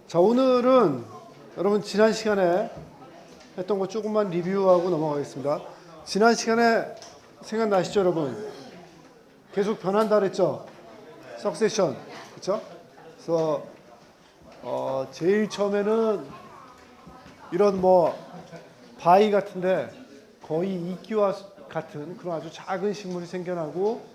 자, 오늘은 여러분 지난 시간에 했던 거 조금만 리뷰하고 넘어가겠습니다. 지난 시간에 생각나시죠, 여러분? 계속 변한다 그랬죠? 석세션, 그렇죠? 그래서 제일 처음에는 이런 바위 같은데 거의 이끼와 같은 그런 아주 작은 식물이 생겨나고,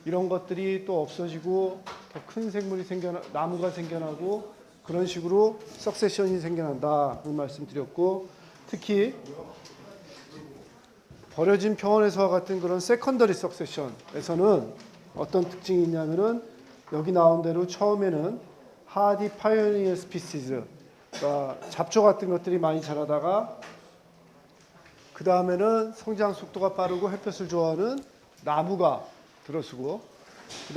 이런 것들이 또 없어지고 더 큰 생물이 나무가 생겨나고, 그런 식으로 석세션이 생겨난다 그 말씀드렸고, 특히 버려진 평원에서와 같은 그런 세컨더리 석세션에서는 어떤 특징이 있냐면은, 여기 나온 대로 처음에는 하디 파이오니어 스피시즈, 그러니까 잡초 같은 것들이 많이 자라다가 그 다음에는 성장 속도가 빠르고 햇볕을 좋아하는 나무가 들어서고, 그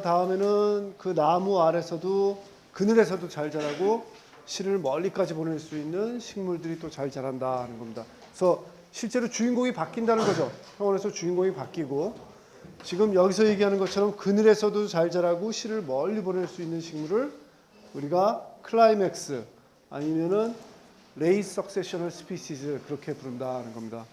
다음에는 그 나무 아래서도 그늘에서도 잘 자라고 씨를 멀리까지 보낼 수 있는 식물들이 또 잘 자란다 하는 겁니다. 그래서 실제로 주인공이 바뀐다는 거죠. 평원에서 주인공이 바뀌고, 지금 여기서 얘기하는 것처럼 그늘에서도 잘 자라고 씨를 멀리 보낼 수 있는 식물을 우리가 클라이맥스 아니면은 레이 석세셔널 스피시즈 그렇게 부른다는 겁니다.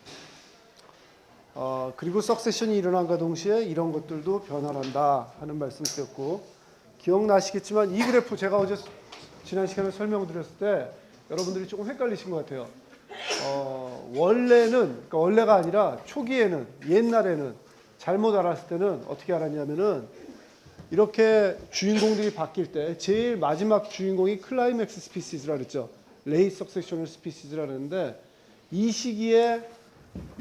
그리고 석세션이 일어난과 동시에 이런 것들도 변화한다 하는 말씀드렸고, 기억나시겠지만 이 그래프 제가 어제 지난 시간에 설명드렸을 때 여러분들이 조금 헷갈리신 것 같아요. 그러니까 원래가 아니라 초기에는, 옛날에는 잘못 알았을 때는 어떻게 알았냐면은, 이렇게 주인공들이 바뀔 때 제일 마지막 주인공이 클라이맥스 스피시즈라 그랬죠. 레이 석세셔널 스피시즈라 그랬는데, 이 시기에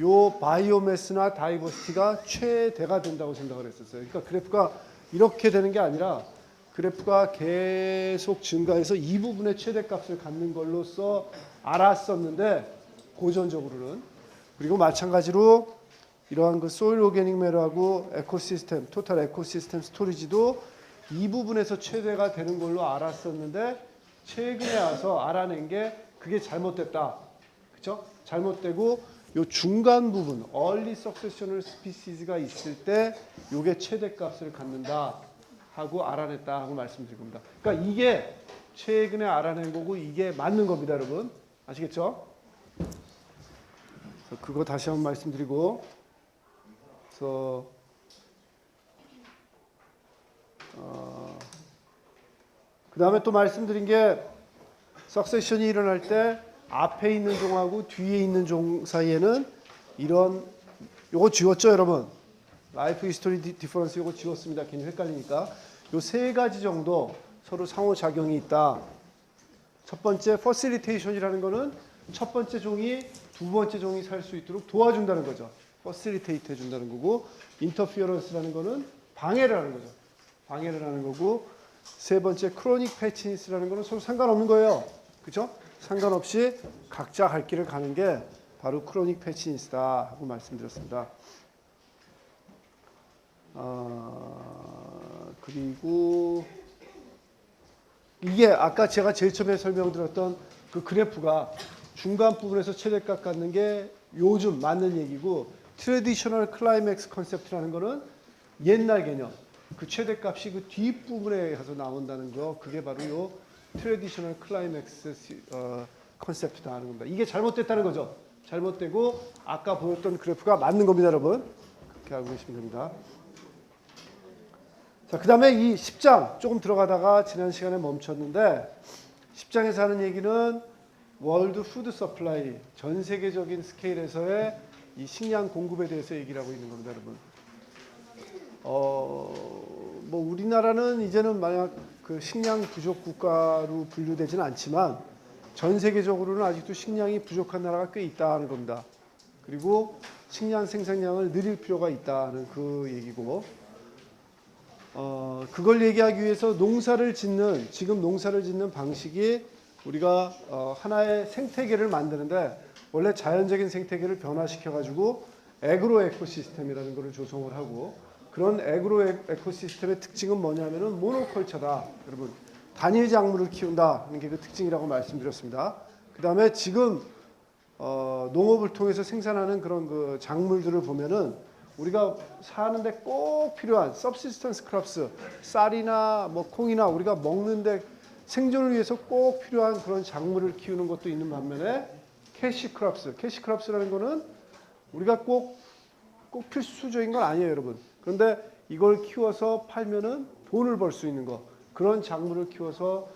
요 바이오매스나 다이버시티가 최대가 된다고 생각을 했었어요. 그러니까 그래프가 이렇게 되는 게 아니라 그래프가 계속 증가해서 이 부분의 최대값을 갖는 걸로써 알았었는데, 고전적으로는. 그리고 마찬가지로 이러한 그 소일 오게닉 매러하고 에코시스템, 토탈 에코시스템 스토리지도 이 부분에서 최대가 되는 걸로 알았었는데, 최근에 와서 알아낸 게 그게 잘못됐다. 그렇죠? 잘못되고 요 중간 부분, early successional species가 있을 때 요게 최대값을 갖는다 하고 알아냈다 하고 말씀드린 겁니다. 그러니까 이게 최근에 알아낸 거고 이게 맞는 겁니다, 여러분. 아시겠죠? 그거 다시 한번 말씀드리고, 그래서 그 다음에 또 말씀드린 게, 석세션이 일어날 때 앞에 있는 종하고 뒤에 있는 종 사이에는 요거 지웠죠, 여러분? 라이프 히스토리 디퍼런스 요거 지웠습니다. 괜히 헷갈리니까. 요 세 가지 정도 서로 상호작용이 있다. 첫 번째, 퍼실리테이션이라는 거는 첫 번째 종이 두 번째 종이 살 수 있도록 도와준다는 거죠. 퍼실리테이트 해준다는 거고, 인터피어런스라는 거는 방해를 하는 거죠. 방해를 하는 거고, 세 번째, 크로닉 패치니스라는 거는 서로 상관없는 거예요. 그렇죠? 상관없이 각자 갈 길을 가는 게 바로 크로닉 패치니스다 하고 말씀드렸습니다. 그리고 이게 아까 제가 제일 처음에 설명드렸던 그 그래프가 중간 부분에서 최대값 갖는 게 요즘 맞는 얘기고, 트래디셔널 클라이맥스 컨셉트라는 거는 옛날 개념, 그 최대값이 그 뒷부분에 가서 나온다는 거, 그게 바로 요 트래디셔널 클라이맥스 컨셉트다 하는 겁니다. 이게 잘못됐다는 거죠. 잘못되고 아까 보였던 그래프가 맞는 겁니다, 여러분. 그렇게 알고 계시면 됩니다. 자, 그 다음에 이 10장 조금 들어가다가 지난 시간에 멈췄는데, 10장에서 하는 얘기는 월드 푸드 서플라이, 전 세계적인 스케일에서의 이 식량 공급에 대해서 얘기를 하고 있는 겁니다, 여러분. 우리나라는 이제는 만약 그 식량 부족 국가로 분류되지는 않지만, 전 세계적으로는 아직도 식량이 부족한 나라가 꽤 있다는 겁니다. 그리고 식량 생산량을 늘릴 필요가 있다는 그 얘기고, 그걸 얘기하기 위해서 지금 농사를 짓는 방식이 우리가 하나의 생태계를 만드는데, 원래 자연적인 생태계를 변화시켜가지고 에그로 에코시스템이라는 것을 조성을 하고, 그런 에그로 에코시스템의 특징은 뭐냐면은 모노컬처다. 여러분, 단일 작물을 키운다 하는 게 그 특징이라고 말씀드렸습니다. 그 다음에 지금 농업을 통해서 생산하는 그런 그 작물들을 보면은 우리가 사는데 꼭 필요한 서브시스턴스 크롭스, 쌀이나 콩이나 우리가 먹는데 생존을 위해서 꼭 필요한 그런 작물을 키우는 것도 있는 반면에 캐시크롭스라는 거는 우리가 꼭 필수적인 건 아니에요, 여러분. 그런데 이걸 키워서 팔면은 돈을 벌 수 있는 거, 그런 작물을 키워서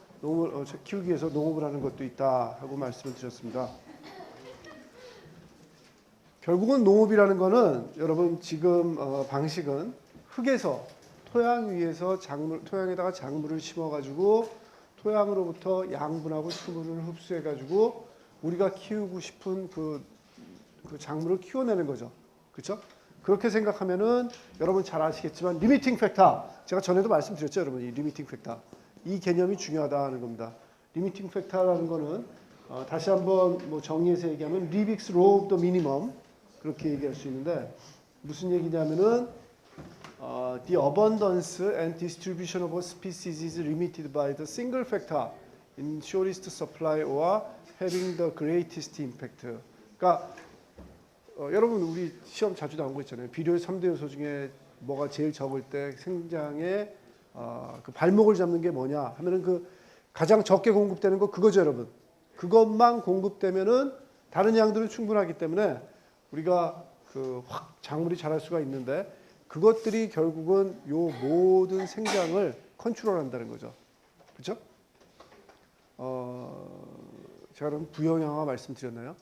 키우기 위해서 농업을 하는 것도 있다 하고 말씀을 드렸습니다. 결국은 농업이라는 거는 여러분 지금 방식은 흙에서 토양 위에서 토양에다가 작물을 심어가지고 토양으로부터 양분하고 수분을 흡수해가지고 우리가 키우고 싶은 그 작물을 키워내는 거죠. 그렇죠? 그렇게 생각하면은 여러분 잘 아시겠지만 리미팅 팩터, 제가 전에도 말씀드렸죠, 여러분. 이 리미팅 팩터, 이 개념이 중요하다는 겁니다. 리미팅 팩터라는 거는 다시 한번 뭐 정리해서 얘기하면 리빅스 로우 오브 더 미니멈, 그렇게 얘기할 수 있는데 무슨 얘기냐면은 the abundance and distribution of a species is limited by the single factor in shortest supply or having the greatest impact. 그러니까 여러분 우리 시험 자주 나온 거 있잖아요. 비료 3대 요소 중에 뭐가 제일 적을 때 생장에 그 발목을 잡는 게 뭐냐 하면은 그 가장 적게 공급되는 거 그거죠, 여러분. 그것만 공급되면은 다른 양들은 충분하기 때문에 우리가 확 작물이 자랄 수가 있는데 그것들이 결국은 요 모든 생장을 컨트롤한다는 거죠. 그렇죠? 제가 그럼 부영양화 말씀드렸나요?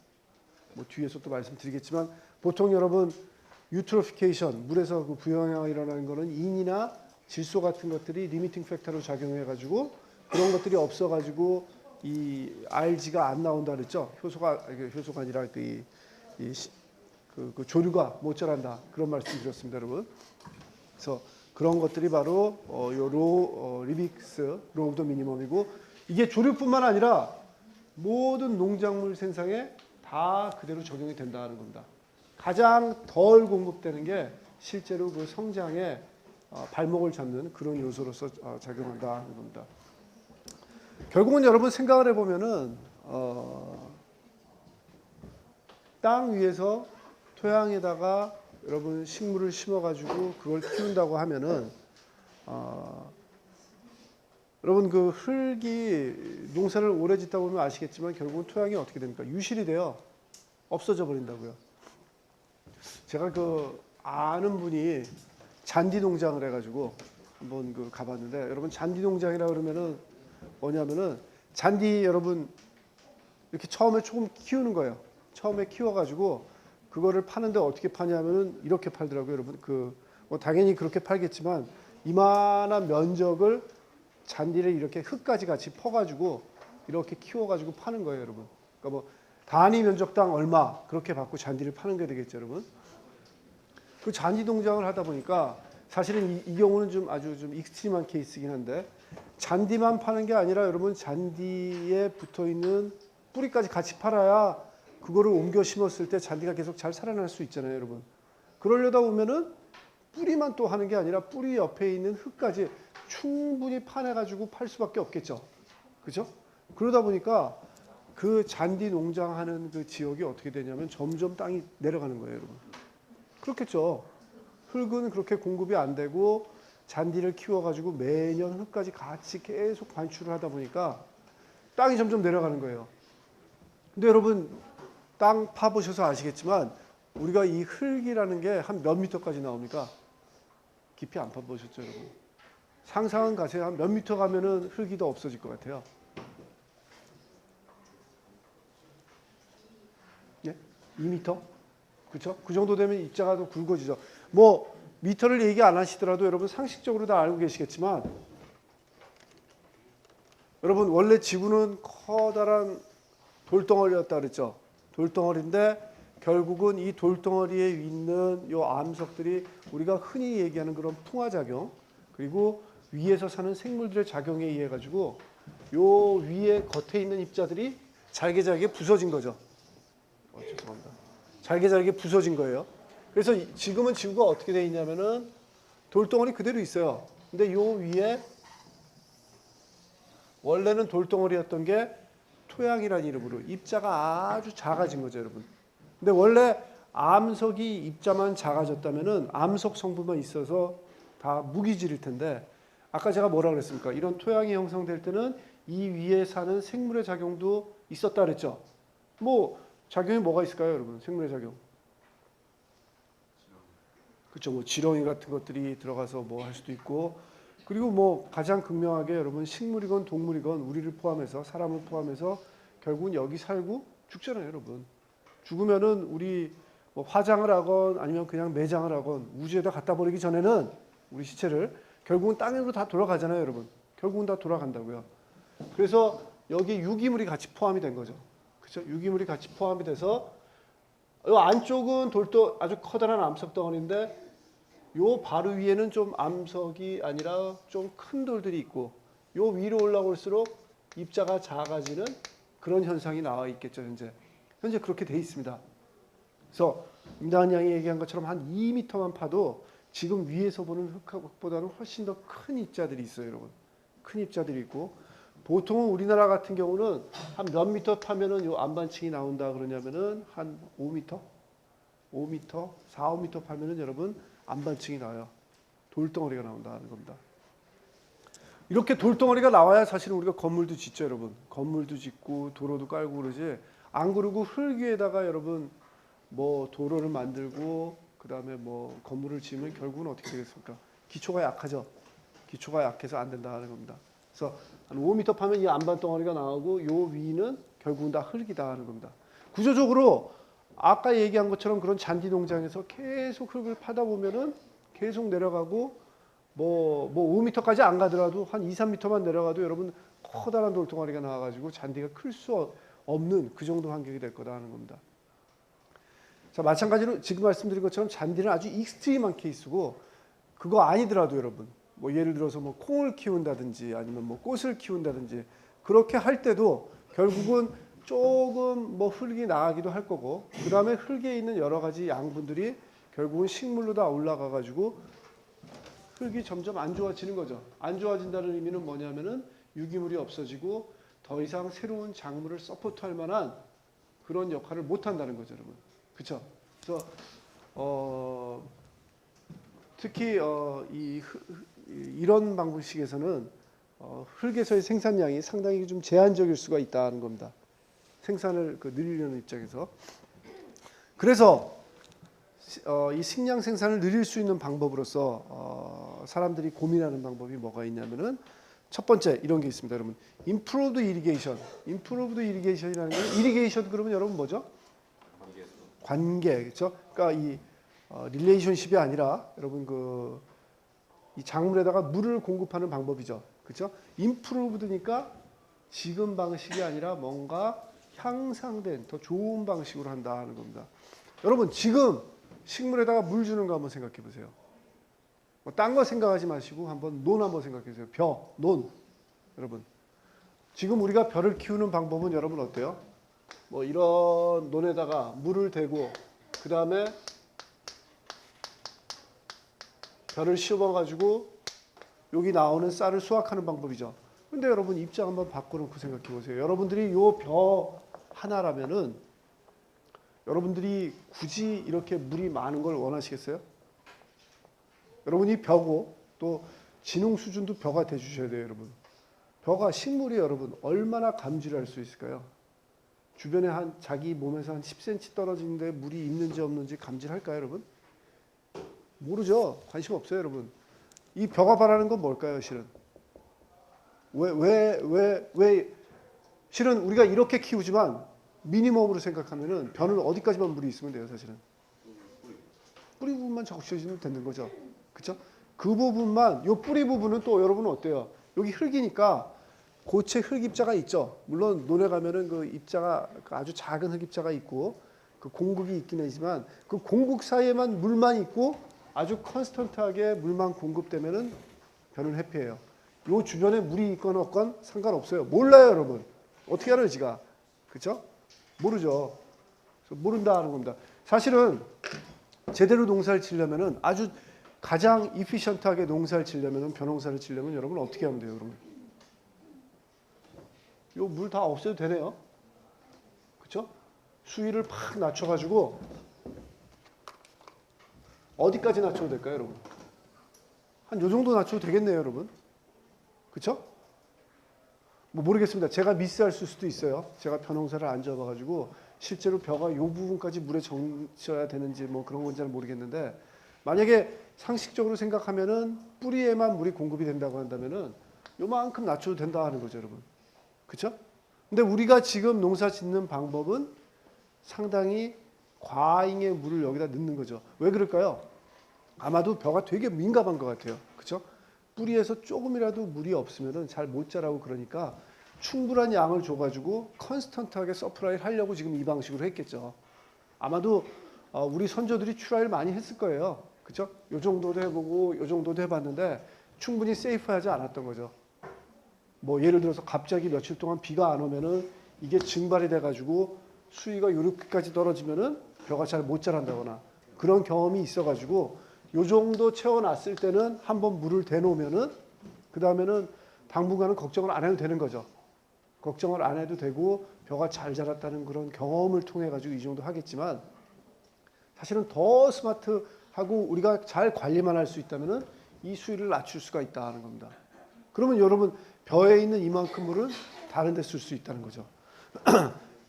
뭐 뒤에서 또 말씀드리겠지만 보통 여러분 유트로피케이션, 물에서 그 부영양화 일어나는 거는 인이나 질소 같은 것들이 리미팅 팩터로 작용해 가지고 그런 것들이 없어 가지고 이 알지가 안 나온다 그랬죠. 효소가 아니라 그 조류가 못 자란다, 그런 말씀 드렸습니다, 여러분. 그래서 그런 것들이 바로 리빅스 로우 오브 더 미니멈이고, 이게 조류뿐만 아니라 모든 농작물 생산에 다 그대로 적용이 된다는 겁니다. 가장 덜 공급되는 게 실제로 그 성장에 발목을 잡는 그런 요소로서 작용한다는 겁니다. 결국은 여러분 생각을 해보면은 땅 위에서 토양에다가 여러분 식물을 심어가지고 그걸 키운다고 하면은 여러분 그 흙이 농사를 오래 짓다 보면 아시겠지만 결국은 토양이 어떻게 됩니까? 유실이 돼요. 없어져 버린다고요. 제가 그 아는 분이 잔디 농장을 해가지고 한번 그 가봤는데, 여러분 잔디 농장이라 그러면은 뭐냐면은 잔디 여러분 이렇게 처음에 조금 키우는 거예요. 처음에 키워가지고 그거를 파는데 어떻게 파냐면은 이렇게 팔더라고요, 여러분. 뭐 당연히 그렇게 팔겠지만 이만한 면적을 잔디를 이렇게 흙까지 같이 퍼가지고 이렇게 키워가지고 파는 거예요, 여러분. 그러니까 뭐 단위 면적당 얼마 그렇게 받고 잔디를 파는 게 되겠죠, 여러분. 그 잔디 농장을 하다 보니까 사실은 이 경우는 좀 아주 좀 익스트림한 케이스이긴 한데, 잔디만 파는 게 아니라 여러분 잔디에 붙어 있는 뿌리까지 같이 팔아야 그거를 옮겨 심었을 때 잔디가 계속 잘 살아날 수 있잖아요, 여러분. 그러려다 보면은 뿌리만 또 하는 게 아니라 뿌리 옆에 있는 흙까지 충분히 파내가지고 팔 수밖에 없겠죠. 그죠? 그러다 보니까 그 잔디 농장하는 그 지역이 어떻게 되냐면 점점 땅이 내려가는 거예요, 여러분. 그렇겠죠. 흙은 그렇게 공급이 안 되고 잔디를 키워가지고 매년 흙까지 같이 계속 관출을 하다 보니까 땅이 점점 내려가는 거예요. 근데 여러분 땅 파보셔서 아시겠지만 우리가 이 흙이라는 게 한 몇 미터까지 나옵니까? 깊이 안 파보셨죠, 여러분? 상상은 가세요. 한 몇 미터 가면은 흙이 더 없어질 것 같아요. 예? 2미터? 그렇죠? 그 정도 되면 입자가 더 굵어지죠. 뭐 미터를 얘기 안 하시더라도 여러분 상식적으로 다 알고 계시겠지만, 여러분 원래 지구는 커다란 돌덩어리였다 그랬죠. 돌덩어리인데 결국은 이 돌덩어리에 있는 요 암석들이 우리가 흔히 얘기하는 그런 풍화작용, 그리고 위에서 사는 생물들의 작용에 의해 가지고 요 위에 겉에 있는 입자들이 잘게 부서진 거죠. 죄송합니다. 잘게 부서진 거예요. 그래서 지금은 지구가 어떻게 되어 있냐면은 돌덩어리 그대로 있어요. 근데 요 위에 원래는 돌덩어리였던 게 토양이라는 이름으로 입자가 아주 작아진 거죠, 여러분. 근데 원래 암석이 입자만 작아졌다면은 암석 성분만 있어서 다 무기질일 텐데, 아까 제가 뭐라 그랬습니까? 이런 토양이 형성될 때는 이 위에 사는 생물의 작용도 있었다 그랬죠. 뭐 작용이 뭐가 있을까요, 여러분? 생물의 작용. 그렇죠. 뭐 지렁이 같은 것들이 들어가서 뭐 할 수도 있고, 그리고 뭐 가장 극명하게 여러분 식물이건 동물이건 우리를 포함해서 사람을 포함해서 결국은 여기 살고 죽잖아요, 여러분. 죽으면은 우리 뭐 화장을 하건 아니면 그냥 매장을 하건 우주에다 갖다 버리기 전에는 우리 시체를 결국은 땅으로 다 돌아가잖아요, 여러분. 결국은 다 돌아간다고요. 그래서 여기 유기물이 같이 포함이 된 거죠. 그렇죠? 유기물이 같이 포함이 돼서 이 안쪽은 돌도 아주 커다란 암석 덩어리인데 요 바로 위에는 좀 암석이 아니라 좀 큰 돌들이 있고 요 위로 올라올수록 입자가 작아지는 그런 현상이 나와 있겠죠. 현재 그렇게 돼 있습니다. 그래서 임다은 양이 얘기한 것처럼 한 2m만 파도 지금 위에서 보는 흙보다는 훨씬 더 큰 입자들이 있어요, 여러분. 큰 입자들이 있고 보통은 우리나라 같은 경우는 한 몇 미터 파면은 요 안반층이 나온다 그러냐면은 한 5m, 4, 5m 파면은 여러분 안반층이 나와요. 돌덩어리가 나온다는 겁니다. 이렇게 돌덩어리가 나와야 사실은 우리가 건물도 짓죠, 여러분. 건물도 짓고 도로도 깔고 그러지. 안 그러고 흙 위에다가 여러분 뭐 도로를 만들고 그다음에 뭐 건물을 지으면 결국은 어떻게 되겠습니까? 기초가 약하죠. 기초가 약해서 안 된다는 겁니다. 그래서 한 5m 파면 이 안반 덩어리가 나오고 요 위는 결국은 다 흙이다 하는 겁니다. 구조적으로 아까 얘기한 것처럼 그런 잔디 농장에서 계속 흙을 파다 보면은 계속 내려가고 뭐 5m까지 안 가더라도 한 2, 3m만 내려가도 여러분 커다란 돌덩어리가 나와가지고 잔디가 클 수 없는 그 정도 환경이 될 거다 하는 겁니다. 자, 마찬가지로 지금 말씀드린 것처럼 잔디는 아주 익스트림한 케이스고 그거 아니더라도 여러분 뭐 예를 들어서 뭐 콩을 키운다든지 아니면 뭐 꽃을 키운다든지 그렇게 할 때도 결국은 조금 뭐 흙이 나가기도 할 거고 그 다음에 흙에 있는 여러 가지 양분들이 결국은 식물로 다 올라가 가지고 흙이 점점 안 좋아지는 거죠. 안 좋아진다는 의미는 뭐냐면은 유기물이 없어지고 더 이상 새로운 작물을 서포트할 만한 그런 역할을 못 한다는 거죠, 여러분. 그렇죠? 그래서 특히 이런 방식에서는 흙에서의 생산량이 상당히 좀 제한적일 수가 있다는 겁니다. 생산을 늘리려는 입장에서. 그래서 이 식량 생산을 늘릴 수 있는 방법으로서 사람들이 고민하는 방법이 뭐가 있냐면은 첫 번째 이런 게 있습니다, 여러분. Improved irrigation. Improved irrigation이라는 건 irrigation 그러면 여러분 뭐죠? 관계, 그렇죠? 그러니까 이 릴레이션십이 아니라 여러분 이 작물에다가 물을 공급하는 방법이죠, 그렇죠? Improved니까 지금 방식이 아니라 뭔가 향상된 더 좋은 방식으로 한다는 겁니다. 여러분 지금 식물에다가 물 주는 거 한번 생각해 보세요. 딴 거 생각하지 마시고 한번 논 한번 생각해 보세요. 논. 여러분 지금 우리가 벼를 키우는 방법은 여러분 어때요? 뭐 이런 논에다가 물을 대고 그 다음에 벼를 씌워가지고 여기 나오는 쌀을 수확하는 방법이죠. 근데 여러분 입장 한번 바꿔놓고 생각해 보세요. 여러분들이 요 벼 하나라면은 여러분들이 굳이 이렇게 물이 많은 걸 원하시겠어요? 여러분이 벼고 또 진흥 수준도 벼가 돼주셔야 돼요, 여러분. 벼가 식물이 여러분 얼마나 감지를 할 수 있을까요? 주변에 자기 몸에서 한 10cm 떨어지는데 물이 있는지 없는지 감지를 할까요, 여러분? 모르죠. 관심 없어요, 여러분. 이 벼가 바라는 건 뭘까요, 실은? 실은 우리가 이렇게 키우지만 미니멈으로 생각하면은 벼는 어디까지만 물이 있으면 돼요, 사실은. 뿌리 부분만 적셔주면 되는 거죠. 그렇죠? 그 부분만, 요 뿌리 부분은 또 여러분은 어때요? 여기 흙이니까 고체 흙 입자가 있죠. 물론 논에 가면은 그 입자가 아주 작은 흙 입자가 있고 그 공극이 있긴 하지만 그 공극 사이에만 물만 있고 아주 컨스턴트하게 물만 공급되면은 벼는 해피해요. 요 주변에 물이 있건 없건 상관없어요. 몰라요, 여러분. 어떻게 알아요, 지가? 그렇죠? 모르죠. 모른다 하는 겁니다. 사실은 제대로 농사를 지려면은 아주 가장 이피션트하게 농사를 지려면은 벼농사를 지려면 여러분 어떻게 하면 돼요, 여러분? 요 물 다 없애도 되네요. 그렇죠? 수위를 팍 낮춰가지고 어디까지 낮춰도 될까요, 여러분? 한 요 정도 낮춰도 되겠네요, 여러분. 그렇죠? 뭐 모르겠습니다. 제가 미스할 수도 있어요. 제가 벼농사를 안 지어봐가지고 실제로 벼가 이 부분까지 물에 젖어야 되는지 뭐 그런 건지 는 모르겠는데, 만약에 상식적으로 생각하면은 뿌리에만 물이 공급이 된다고 한다면은 요만큼 낮춰도 된다 하는 거죠, 여러분. 그렇죠? 근데 우리가 지금 농사 짓는 방법은 상당히 과잉의 물을 여기다 넣는 거죠. 왜 그럴까요? 아마도 벼가 되게 민감한 것 같아요. 그렇죠? 뿌리에서 조금이라도 물이 없으면은 잘 못 자라고, 그러니까 충분한 양을 줘가지고 컨스턴트하게 서프라이를 하려고 지금 이 방식으로 했겠죠. 아마도 우리 선조들이 트라이를 많이 했을 거예요. 그렇죠? 요 정도도 해보고 요 정도도 해봤는데 충분히 세이프하지 않았던 거죠. 뭐 예를 들어서 갑자기 며칠 동안 비가 안 오면은 이게 증발이 돼가지고 수위가 이렇게까지 떨어지면은 벼가 잘 못 자란다거나 그런 경험이 있어가지고 요 정도 채워놨을 때는 한번 물을 대놓으면은 그 다음에는 당분간은 걱정을 안 해도 되는 거죠. 걱정을 안 해도 되고 벼가 잘 자랐다는 그런 경험을 통해 가지고 이 정도 하겠지만, 사실은 더 스마트하고 우리가 잘 관리만 할 수 있다면은 이 수위를 낮출 수가 있다 하는 겁니다. 그러면 여러분 벼에 있는 이만큼 물은 다른 데 쓸 수 있다는 거죠.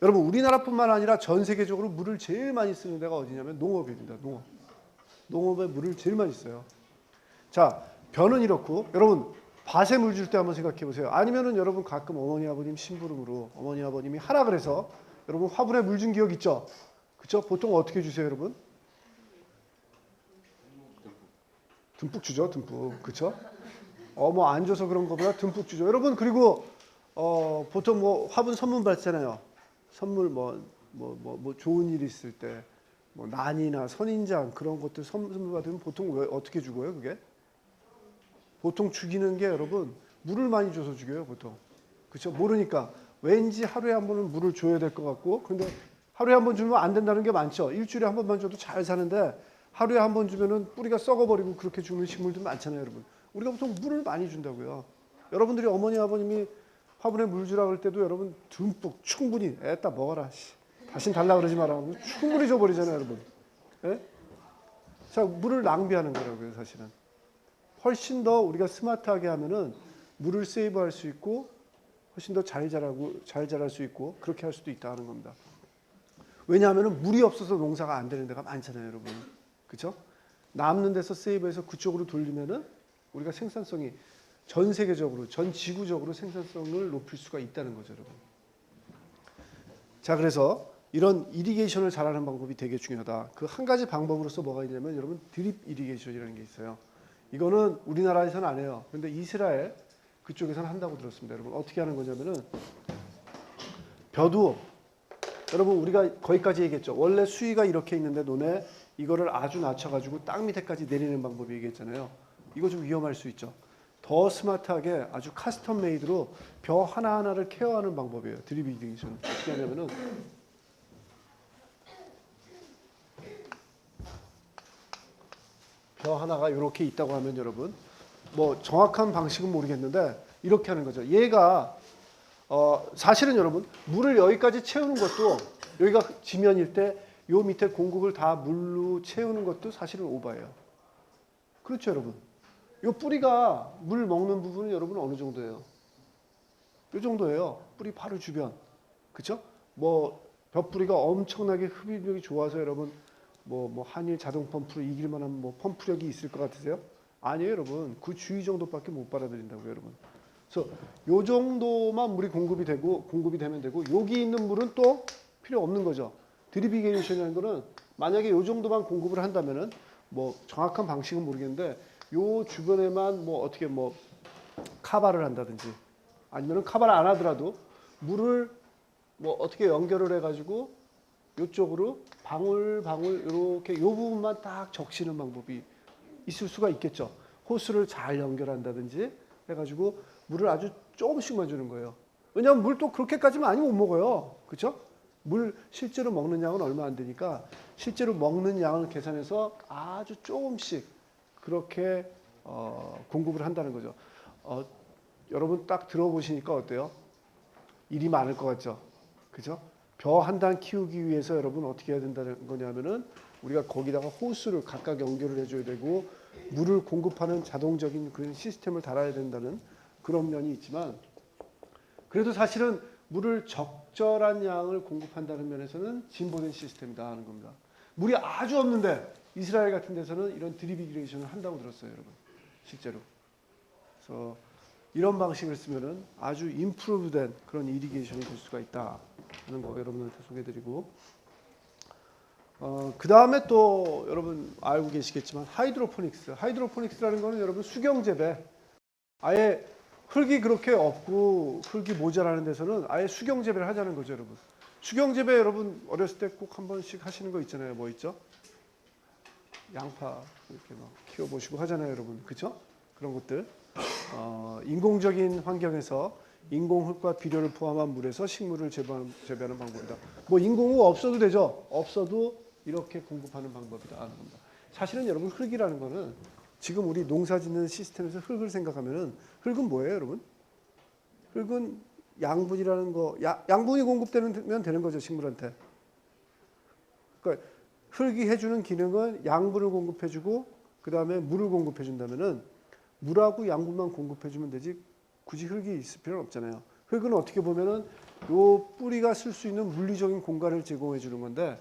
여러분 우리나라뿐만 아니라 전 세계적으로 물을 제일 많이 쓰는 데가 어디냐면 농업입니다. 농업에 물을 제일 많이 써요. 자, 벼는 이렇고, 여러분 밭에 물 줄 때 한번 생각해 보세요. 아니면은 여러분 가끔 어머니 아버님 심부름으로 어머니 아버님이 하라 그래서 여러분 화분에 물 준 기억 있죠? 그쵸? 보통 어떻게 주세요, 여러분? 듬뿍 주죠, 듬뿍. 그쵸? 뭐 안 줘서 그런 거보다 듬뿍 주죠. 여러분, 그리고 보통 뭐 화분 선물 받잖아요. 선물 뭐 좋은 일 있을 때, 뭐 난이나 선인장 그런 것들 선물 받으면 보통 왜 어떻게 주고요, 그게? 보통 죽이는 게 여러분 물을 많이 줘서 죽여요, 보통. 그렇죠? 모르니까 왠지 하루에 한 번은 물을 줘야 될 것 같고, 근데 하루에 한 번 주면 안 된다는 게 많죠. 일주일에 한 번만 줘도 잘 사는데 하루에 한 번 주면은 뿌리가 썩어버리고 그렇게 죽는 식물들 많잖아요, 여러분. 우리가 보통 물을 많이 준다고요. 여러분들이 어머니 아버님이 화분에 물 주라 그럴 때도 여러분 듬뿍 충분히 애따 먹어라. 다신 달라 그러지 마라. 충분히 줘버리잖아요, 여러분. 예? 자, 물을 낭비하는 거라고요, 사실은. 훨씬 더 우리가 스마트하게 하면은 물을 세이브할 수 있고 훨씬 더 잘 자랄 수 있고 그렇게 할 수도 있다는 겁니다. 왜냐하면은 물이 없어서 농사가 안 되는 데가 많잖아요, 여러분. 그렇죠? 남는 데서 세이브해서 그쪽으로 돌리면은 우리가 생산성이 전 세계적으로, 전 지구적으로 생산성을 높일 수가 있다는 거죠, 여러분. 자, 그래서 이런 이리게이션을 잘하는 방법이 되게 중요하다. 그 한 가지 방법으로서 뭐가 있냐면 여러분 드립 이리게이션이라는 게 있어요. 이거는 우리나라에서는 안 해요. 그런데 이스라엘 그쪽에서는 한다고 들었습니다. 여러분 어떻게 하는 거냐면은 벼도 여러분 우리가 거기까지 얘기했죠. 원래 수위가 이렇게 있는데 논에 이거를 아주 낮춰가지고 땅 밑에까지 내리는 방법이 얘기했잖아요. 이거 좀 위험할 수 있죠. 더 스마트하게 아주 카스텀 메이드로 벼 하나하나를 케어하는 방법이에요. 드립 이리게이션. 어떻게 하냐면은 벼 하나가 이렇게 있다고 하면 여러분 뭐 정확한 방식은 모르겠는데 이렇게 하는 거죠. 얘가 사실은 여러분 물을 여기까지 채우는 것도 여기가 지면일 때 요 밑에 공급을 다 물로 채우는 것도 사실은 오바예요. 그렇죠, 여러분. 요 뿌리가 물 먹는 부분은 여러분 어느 정도예요? 요 정도예요. 뿌리 바로 주변. 그렇죠? 뭐 벼뿌리가 엄청나게 흡입력이 좋아서 여러분 뭐 한일 자동 펌프로 이길 만한 뭐 펌프력이 있을 것 같으세요? 아니에요, 여러분. 그 주위 정도밖에 못 빨아들인다고요, 여러분. 그래서 요 정도만 물이 공급이 되면 되고 여기 있는 물은 또 필요 없는 거죠. 드립 이리게이션이라는 거는 만약에 요 정도만 공급을 한다면은 뭐 정확한 방식은 모르겠는데 요 주변에만 뭐 어떻게 뭐 카바를 한다든지 아니면은 카바를 안 하더라도 물을 뭐 어떻게 연결을 해가지고 이쪽으로 방울방울 이렇게 요 부분만 딱 적시는 방법이 있을 수가 있겠죠. 호스를 잘 연결한다든지 해가지고 물을 아주 조금씩만 주는 거예요. 왜냐하면 물 또 그렇게까지 많이 못 먹어요. 그렇죠? 물 실제로 먹는 양은 얼마 안 되니까 실제로 먹는 양을 계산해서 아주 조금씩 그렇게 공급을 한다는 거죠. 여러분 딱 들어보시니까 어때요? 일이 많을 것 같죠? 그죠? 벼 한 단 키우기 위해서 여러분 어떻게 해야 된다는 거냐면은 우리가 거기다가 호스를 각각 연결을 해줘야 되고 물을 공급하는 자동적인 그런 시스템을 달아야 된다는 그런 면이 있지만 그래도 사실은 물을 적절한 양을 공급한다는 면에서는 진보된 시스템이다 하는 겁니다. 물이 아주 없는데 이스라엘 같은 데서는 이런 드립 이리게이션을 한다고 들었어요, 여러분. 실제로. 그래서 이런 방식을 쓰면은 아주 임프루브된 그런 이리게이션이 될 수가 있다 하는 거 여러분한테 소개해드리고, 그 다음에 또 여러분 알고 계시겠지만 하이드로포닉스라는 거는 여러분 수경재배, 아예 흙이 그렇게 없고 흙이 모자라는 데서는 아예 수경재배를 하자는 거죠, 여러분. 수경재배 여러분 어렸을 때 꼭 한 번씩 하시는 거 있잖아요. 뭐 있죠? 양파 이렇게 막 키워보시고 하잖아요, 여러분. 그렇죠? 그런 것들. 인공적인 환경에서 인공흙과 비료를 포함한 물에서 식물을 재배하는 방법이다. 뭐 인공흙 없어도 되죠. 없어도 이렇게 공급하는 방법이다 하는 겁니다. 사실은 여러분 흙이라는 거는 지금 우리 농사 짓는 시스템에서 흙을 생각하면은 흙은 뭐예요, 여러분? 흙은 양분이라는 거, 양분이 공급되면 되는 거죠, 식물한테. 그러니까 흙이 해주는 기능은 양분을 공급해주고 그 다음에 물을 공급해준다면은 물하고 양분만 공급해주면 되지 굳이 흙이 있을 필요는 없잖아요. 흙은 어떻게 보면은 요 뿌리가 쓸 수 있는 물리적인 공간을 제공해 주는 건데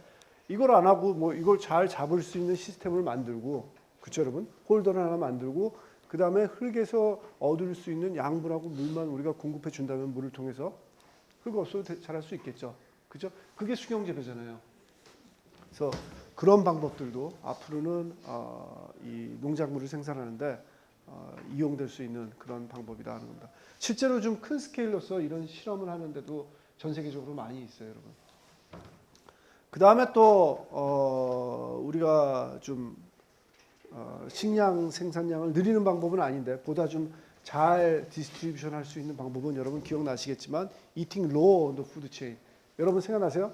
이걸 안 하고 뭐 이걸 잘 잡을 수 있는 시스템을 만들고, 그렇죠 여러분? 홀더를 하나 만들고 그 다음에 흙에서 얻을 수 있는 양분하고 물만 우리가 공급해 준다면 물을 통해서 흙 없어도 잘할 수 있겠죠. 그죠? 그게 수경재배잖아요. 그래서 그런 방법들도 앞으로는 이 농작물을 생산하는데 이용될 수 있는 그런 방법이다 하는 겁니다. 실제로 좀 큰 스케일로서 이런 실험을 하는데도 전 세계적으로 많이 있어요, 여러분. 그 다음에 또 우리가 좀 식량 생산량을 늘리는 방법은 아닌데 보다 좀 잘 디스트리뷰션 할 수 있는 방법은 여러분 기억나시겠지만 eating low on the food chain. 여러분 생각나세요?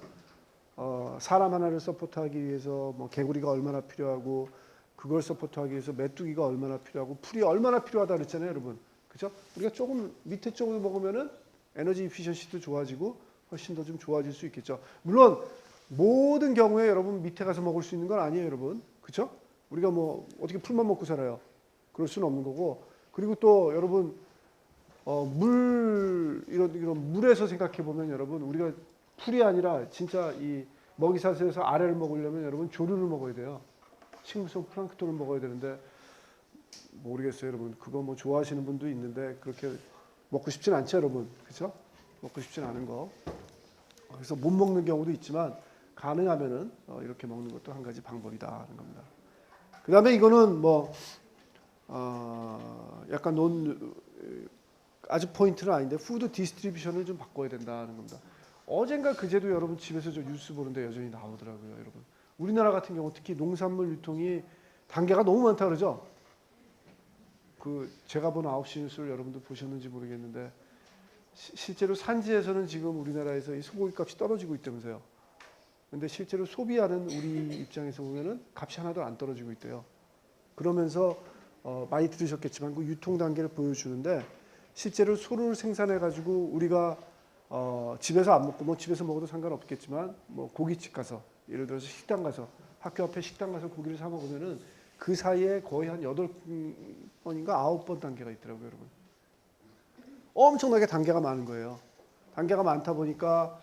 사람 하나를 서포트하기 위해서 뭐 개구리가 얼마나 필요하고 그걸 서포트하기 위해서 메뚜기가 얼마나 필요하고 풀이 얼마나 필요하다 그랬잖아요, 여러분. 그죠? 우리가 조금 밑에 쪽으로 먹으면은 에너지 이피션시도 좋아지고 훨씬 더 좀 좋아질 수 있겠죠. 물론 모든 경우에 여러분 밑에 가서 먹을 수 있는 건 아니에요, 여러분. 그죠? 우리가 뭐 어떻게 풀만 먹고 살아요? 그럴 수는 없는 거고. 그리고 또 여러분 이런 물에서 생각해 보면 여러분 우리가 풀이 아니라 진짜 이 먹이사슬에서 아래를 먹으려면 여러분 조류를 먹어야 돼요. 식물성 플랑크톤을 먹어야 되는데 모르겠어요, 여러분. 그거 뭐 좋아하시는 분도 있는데 그렇게 먹고 싶진 않죠, 여러분. 그렇죠? 먹고 싶진 않은 거. 그래서 못 먹는 경우도 있지만 가능하면은 이렇게 먹는 것도 한 가지 방법이다 하는 겁니다. 그 다음에 이거는 뭐 약간 아주 포인트는 아닌데 푸드 디스트리뷰션을 좀 바꿔야 된다는 겁니다. 어젠가 그제도 여러분 집에서 저 뉴스 보는데 여전히 나오더라고요, 여러분. 우리나라 같은 경우 특히 농산물 유통이 단계가 너무 많다 그러죠. 그 제가 본 9시 뉴스를 여러분들 보셨는지 모르겠는데 실제로 산지에서는 지금 우리나라에서 이 소고기 값이 떨어지고 있다면서요. 근데 실제로 소비하는 우리 입장에서 보면은 값이 하나도 안 떨어지고 있대요. 그러면서 많이 들으셨겠지만 그 유통 단계를 보여주는데 실제로 소를 생산해 가지고 우리가 집에서 안 먹고 뭐 집에서 먹어도 상관없겠지만 뭐 고깃집 가서 예를 들어서 식당 가서 학교 앞에 식당 가서 고기를 사 먹으면은 그 사이에 거의 한 8번인가 9번 단계가 있더라고요, 여러분. 엄청나게 단계가 많은 거예요. 단계가 많다 보니까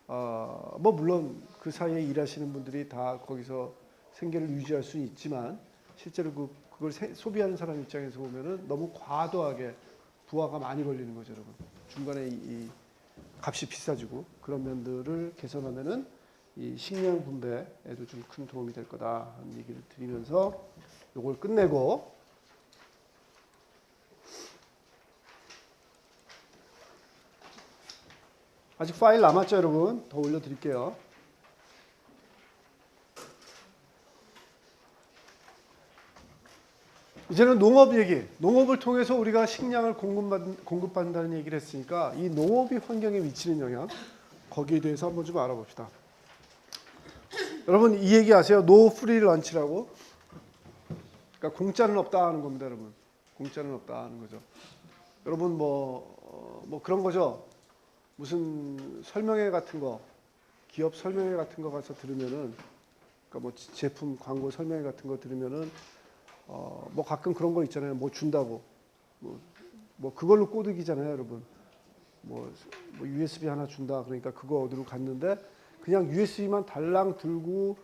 뭐 물론 그 사이에 일하시는 분들이 다 거기서 생계를 유지할 수는 있지만 실제로 그걸 소비하는 사람 입장에서 보면은 너무 과도하게 부하가 많이 걸리는 거죠, 여러분. 중간에 이 값이 비싸지고 그런 면들을 개선하면은 이 식량 분배에도 좀 큰 도움이 될 거다 하는 얘기를 드리면서 요걸 끝내고 아직 파일 남았죠, 여러분? 더 올려드릴게요. 이제는 농업 얘기, 농업을 통해서 우리가 식량을 공급받는다는 얘기를 했으니까 이 농업이 환경에 미치는 영향, 거기에 대해서 한번 좀 알아봅시다. 여러분 이 얘기 아세요? 노 프리 런치라고? 그러니까 공짜는 없다 하는 겁니다, 여러분. 공짜는 없다 하는 거죠. 여러분 뭐 그런 거죠. 무슨 설명회 같은 거, 기업 설명회 같은 거 가서 들으면은, 그러니까 뭐 제품 광고 설명회 같은 거 들으면은 뭐 가끔 그런 거 있잖아요. 뭐 준다고. 뭐 그걸로 꼬드기잖아요, 여러분. 뭐 USB 하나 준다. 그러니까 그거 어디로 갔는데 그냥 USB만 달랑 들고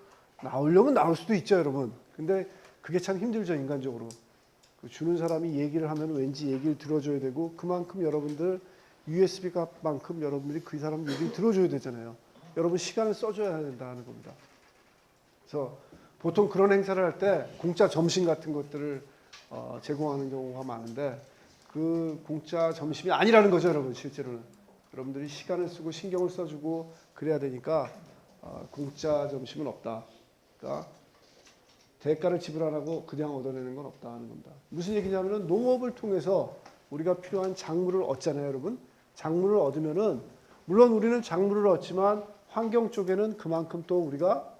나오려면 나올 수도 있죠, 여러분. 근데 그게 참 힘들죠, 인간적으로. 그 주는 사람이 얘기를 하면 왠지 얘기를 들어줘야 되고 그만큼 여러분들 USB 값만큼 여러분들이 그 사람 얘기를 들어줘야 되잖아요. 여러분 시간을 써줘야 된다는 겁니다. 그래서 보통 그런 행사를 할 때 공짜 점심 같은 것들을 제공하는 경우가 많은데 그 공짜 점심이 아니라는 거죠, 여러분. 실제로는 여러분들이 시간을 쓰고 신경을 써주고 그래야 되니까 공짜 점심은 없다. 그러니까 대가를 지불 안 하고 그냥 얻어내는 건 없다 하는 겁니다. 무슨 얘기냐면은 농업을 통해서 우리가 필요한 작물을 얻잖아요, 여러분. 작물을 얻으면은 물론 우리는 작물을 얻지만 환경 쪽에는 그만큼 또 우리가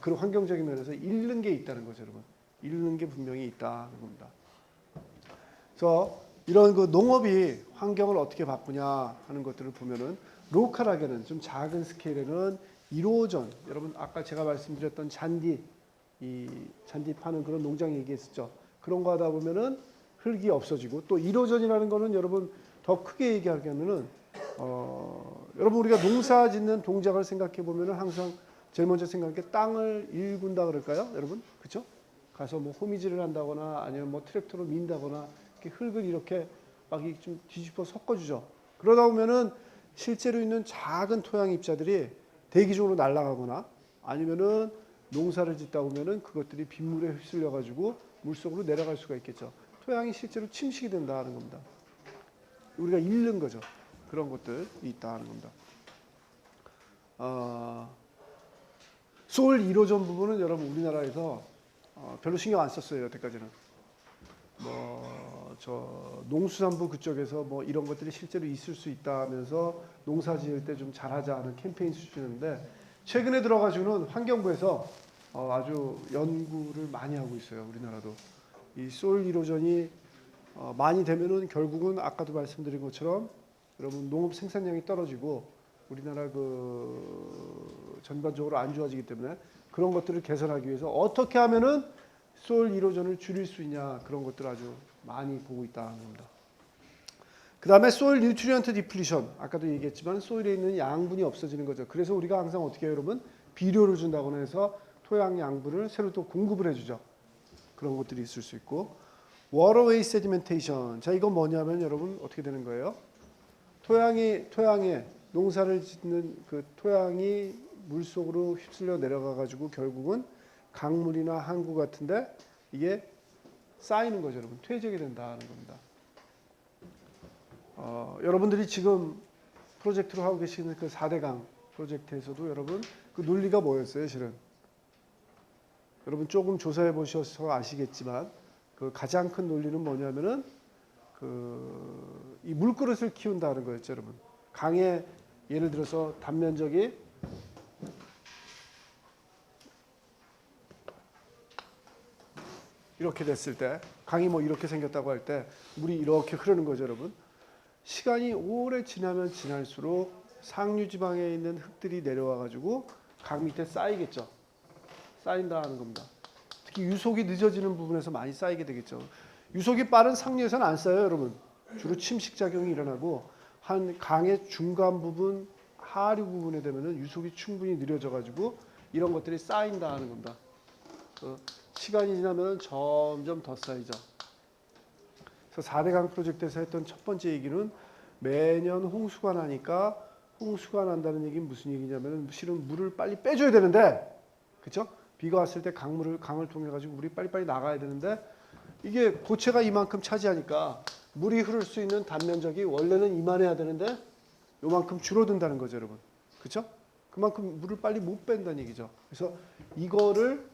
그런 환경적인 면에서 잃는 게 있다는 거죠, 여러분. 잃는 게 분명히 있다는 겁니다. 그래서 이런 그 농업이 환경을 어떻게 바꾸냐 하는 것들을 보면은 로컬하게는 좀 작은 스케일에는 1호전, 여러분 아까 제가 말씀드렸던 잔디 파는 그런 농장 얘기했었죠. 그런 거 하다 보면은 흙이 없어지고 또 1호전이라는 거는 여러분 더 크게 얘기하면은 여러분 우리가 농사 짓는 동작을 생각해 보면은 항상 제일 먼저 생각하는 게 땅을 일군다 그럴까요, 여러분? 그렇죠? 가서 뭐 호미질을 한다거나 아니면 뭐 트랙터로 민다거나 이렇게 흙을 이렇게 막 좀 뒤집어 섞어주죠. 그러다 보면은 실제로 있는 작은 토양 입자들이 대기적으로 날아가거나 아니면은 농사를 짓다 보면은 그것들이 빗물에 휩쓸려 가지고 물속으로 내려갈 수가 있겠죠. 토양이 실제로 침식이 된다는 겁니다. 우리가 잃는 거죠. 그런 것들이 있다는 겁니다. 소일 1호전 부분은 여러분 우리나라에서 별로 신경 안 썼어요. 여태까지는. 저 농수산부 그쪽에서 뭐 이런 것들이 실제로 있을 수 있다면서 농사 지을 때 좀 잘하자 하는 캠페인 수준인데 최근에 들어가지고는 환경부에서 아주 연구를 많이 하고 있어요. 우리나라도. 이 소일 이로전이 많이 되면은 결국은 아까도 말씀드린 것처럼 여러분 농업 생산량이 떨어지고 우리나라 그 전반적으로 안 좋아지기 때문에 그런 것들을 개선하기 위해서 어떻게 하면은 소일 이로전을 줄일 수 있냐 그런 것들을 아주 많이 보고 있다는 겁니다. 그 다음에 소일 뉴트리언트 디플리션 아까도 얘기했지만 소일에 있는 양분이 없어지는 거죠. 그래서 우리가 항상 어떻게 해요, 여러분? 비료를 준다거나 해서 토양 양분을 새로 또 공급을 해주죠. 그런 것들이 있을 수 있고 워터웨이 세디멘테이션. 자, 이건 뭐냐면 여러분 어떻게 되는 거예요? 토양에 농사를 짓는 그 토양이 물속으로 휩쓸려 내려가 가지고 결국은 강물이나 항구 같은데 이게 쌓이는 거죠, 여러분. 퇴적이 된다는 겁니다. 여러분들이 지금 프로젝트로 하고 계시는 그 4대강 프로젝트에서도 여러분 그 논리가 뭐였어요, 실은? 여러분 조금 조사해 보셔서 아시겠지만 그 가장 큰 논리는 뭐냐면은 이 물그릇을 키운다는 거였죠, 여러분. 강에 예를 들어서 단면적이 이렇게 됐을 때 강이 뭐 이렇게 생겼다고 할 때 물이 이렇게 흐르는 거죠, 여러분. 시간이 오래 지나면 지날수록 상류 지방에 있는 흙들이 내려와 가지고 강 밑에 쌓이겠죠. 쌓인다 하는 겁니다. 특히 유속이 늦어지는 부분에서 많이 쌓이게 되겠죠. 유속이 빠른 상류에서는 안 쌓여요, 여러분. 주로 침식 작용이 일어나고 한 강의 중간 부분, 하류 부분에 되면은 유속이 충분히 느려져 가지고 이런 것들이 쌓인다 하는 겁니다. 시간이 지나면 점점 더 쌓이죠. 그래서 4대강 프로젝트에서 했던 첫 번째 얘기는 매년 홍수가 나니까 홍수가 난다는 얘기는 무슨 얘기냐면 실은 물을 빨리 빼줘야 되는데, 그렇죠? 비가 왔을 때 강을 통해 가지고 물이 빨리빨리 나가야 되는데 이게 고체가 이만큼 차지하니까 물이 흐를 수 있는 단면적이 원래는 이만해야 되는데 요만큼 줄어든다는 거죠, 여러분. 그렇죠? 그만큼 물을 빨리 못 뺀다는 얘기죠. 그래서 이거를